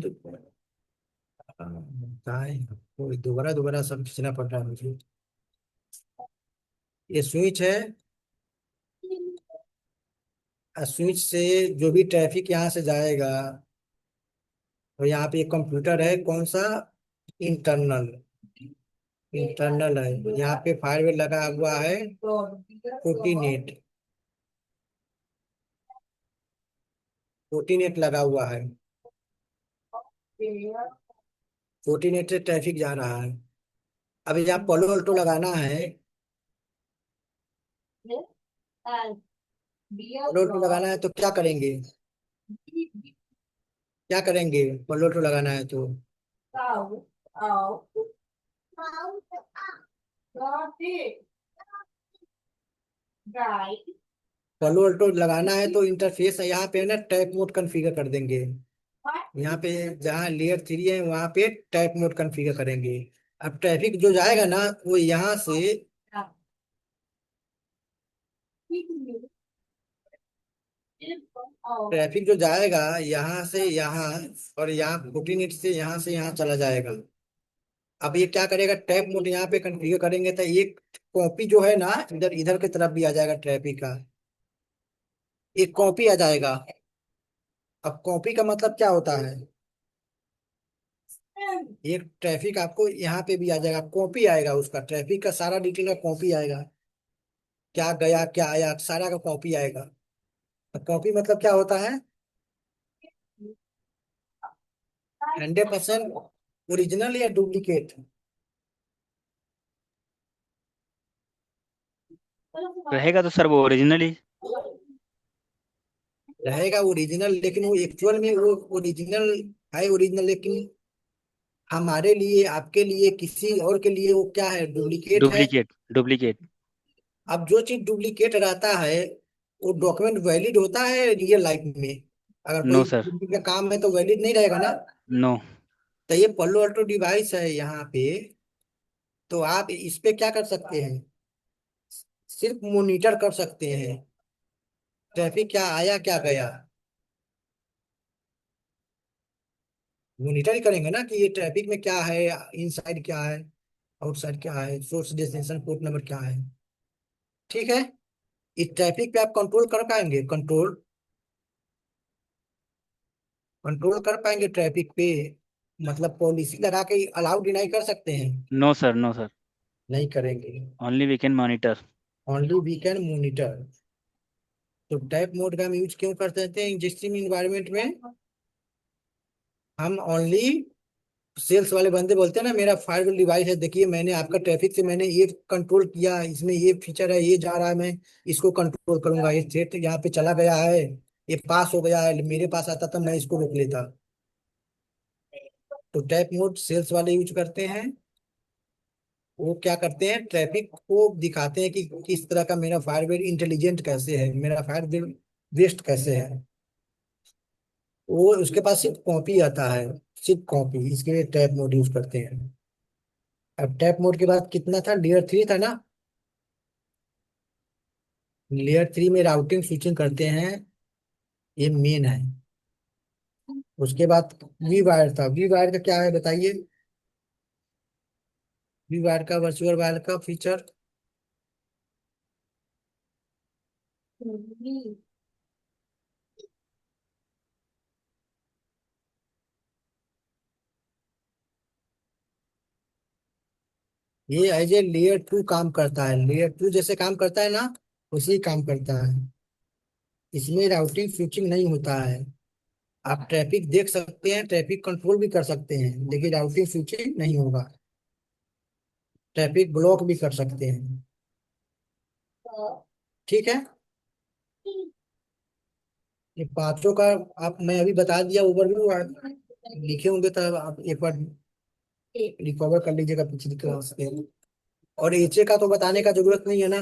कहाँ है? वो दोबारा दोबारा सब खींचना पड़ रहा है मुझे। ये स्विच है, और स्विच से जो भी ट्रैफिक यहाँ से जाएगा, तो यहाँ पे एक कंप्यूटर है, कौन सा? इंटरनल। इंटरनल है, यहाँ पे फायरवेल लगा हुआ है, फोर्टीनेट। फोर्टीनेट लगा हुआ है, फोर्टीनेट से ट्रैफिक जा रहा है। अब यहाँ पोलो अल्टो लगाना है, पोलो अल्टो लगाना है तो क्या करेंगे? क्या करेंगे पोलो अल्टो लगाना है तो? पोलो अल्टो लगाना है तो इंटरफेस यहाँ पे ना टैप मोड कॉन्फ़िगर कर देंगे। यहाँ पे जहाँ लेयर 3 है वहाँ पे टैप मोड कॉन्फ़िगर करेंगे। अब ट्रैफिक जो जाएगा ना, वो यहाँ से, ट्रैफिक जो जाएगा यहाँ से यहाँ, और यहाँ 14 से यहाँ चला जाएगा। अब ये क्या करेगा? टैप मोड यहाँ पे कॉन्फ़िगर करेंगे तो एक कॉपी जो है ना, इधर इधर की तरफ भी आ जाएगा ट्रैफिक का, एक कॉपी आ जाएगा। अब कॉपी का मतलब क्या होता है? एक ट्रैफिक आपको यहाँ पे भी आ जाएगा, कॉपी आएगा, उसका ट्रैफिक का सारा डिटेल का कॉपी आएगा, क्या गया क्या आया सारा का कॉपी आएगा। कॉपी मतलब क्या होता है? 100% ओरिजिनल या डुप्लीकेट? रहेगा तो सर वो ओरिजिनल ही। रहेगा ओरिजिनल, लेकिन वो एक्चुअल में वो ओरिजिनल है, ओरिजिनल, लेकिन हमारे लिए, आपके लिए, किसी और के लिए वो क्या है? डुप्लीकेट है। Duplicate, duplicate. अब जो चीज डुप्लीकेट रहता है, वो डॉक्यूमेंट वैलिड होता है रियल लाइफ में? अगर नो कोई सर। डुप्लीकेट का काम है तो वैलिड नहीं रहेगा ना। नो। तो ये पल्लो अल्टो डिवाइस है यहाँ पे, तो आप इस पे क्या कर सकते हैं? सिर्फ मॉनिटर कर सकते हैं, ट्रैफिक क्या आया क्या गया, मॉनिटर ही करेंगे ना कि ये ट्रैफिक में क्या है, इनसाइड क्या है, आउटसाइड क्या है, सोर्स डेस्टिनेशन पोर्ट नंबर क्या है। ठीक है, इस ट्रैफिक पे आप कंट्रोल कर पाएंगे? कंट्रोल कंट्रोल कर पाएंगे ट्रैफिक पे? मतलब पॉलिसी लगा के अलाउ डिनाई कर सकते हैं? No sir, no sir. नहीं करेंगे। Only we can monitor. Only we can monitor. तो टाइप मोड का हम यूज क्यों करते हैं इंडस्ट्री में, इन्वायरमेंट में? हम ओनली, सेल्स वाले बंदे बोलते हैं ना मेरा फायरवॉल डिवाइस है, देखिए मैंने आपका ट्रैफिक से मैंने ये कंट्रोल किया, इसमें ये फीचर है, ये जा रहा है, मैं इसको कंट्रोल करूंगा, ये थ्रेट यहाँ पे चला गया है, ये पास हो गया है, मेरे पास आता तो मैं इसको रोक लेता। तो टैप मोड सेल्स वाले यूज करते हैं। वो क्या करते हैं? ट्रैफिक को दिखाते हैं कि किस तरह का मेरा फायरवेल इंटेलिजेंट कैसे है, मेरा फायरवेल बेस्ट कैसे है। वो उसके पास सिर्फ कॉपी आता है, सिर्फ कॉपी, इसके लिए टैप मोड यूज करते हैं। अब टैप मोड के बाद कितना था? लेयर 3 था ना? लेयर 3 में राउटिंग स्विचिंग करते हैं, ये मेन है। उसके बाद वी वायर था। वी वायर का क्या है बताइए? वी वायर का, वर्चुअल वायर का फीचर। ये एज ए लेयर टू काम करता है, लेयर टू जैसे काम करता है ना, उसी काम करता है। इसमें राउटिंग स्विचिंग नहीं होता है। आप ट्रैफिक देख सकते हैं, ट्रैफिक कंट्रोल भी कर सकते हैं, लेकिन राउटिंग स्विचिंग नहीं होगा। ट्रैफिक ब्लॉक भी कर सकते हैं। ठीक है। ये पांचों का आप, मैं अभी बता दिया ओवरव्यू, लिखे होंगे तो आप एक बार रिकवर कर लीजिएगा पिछली क्लास के। और एचए का तो बताने का जरूरत नहीं है ना,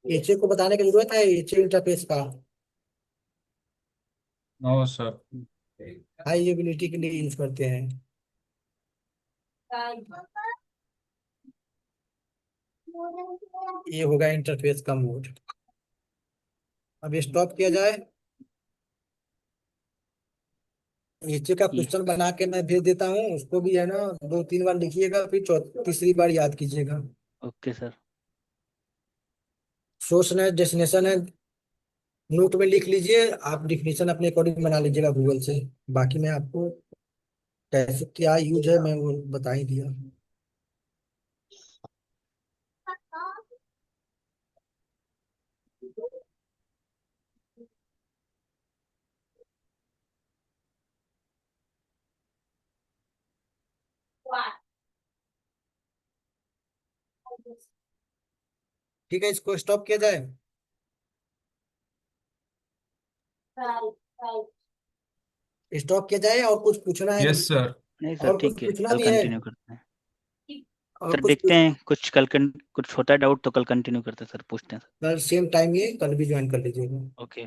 एचए को बताने की जरूरत है, एचए इंटरफेस का नो सर। हाई एबिलिटी के लिए यूज करते हैं। ये होगा इंटरफेस का मोड। अब स्टॉप किया जाए। नीचे का क्वेश्चन बना के मैं भेज देता हूँ, उसको भी है ना 2-3 बार लिखिएगा, फिर तीसरी बार याद कीजिएगा। Okay sir. सोर्स है, डेस्टिनेशन है, नोट में लिख लीजिए। आप डिफिनेशन अपने अकॉर्डिंग बना लीजिएगा गूगल से। बाकी मैं आपको कैसे क्या यूज है मैं वो बता ही दिया। ठीक है, इसको स्टॉप किया जाए। स्टॉप किया जाए, और कुछ पूछना है? Yes sir. नहीं सर, और कुछ ठीक है, पूछना कल भी है? कंटिन्यू करते हैं। और सर कुछ देखते हैं, कुछ कुछ होता है डाउट तो कल कंटिन्यू करते हैं सर, पूछते हैं सर। कल सेम टाइम ये कल भी ज्वाइन कर लीजिएगा। ओके।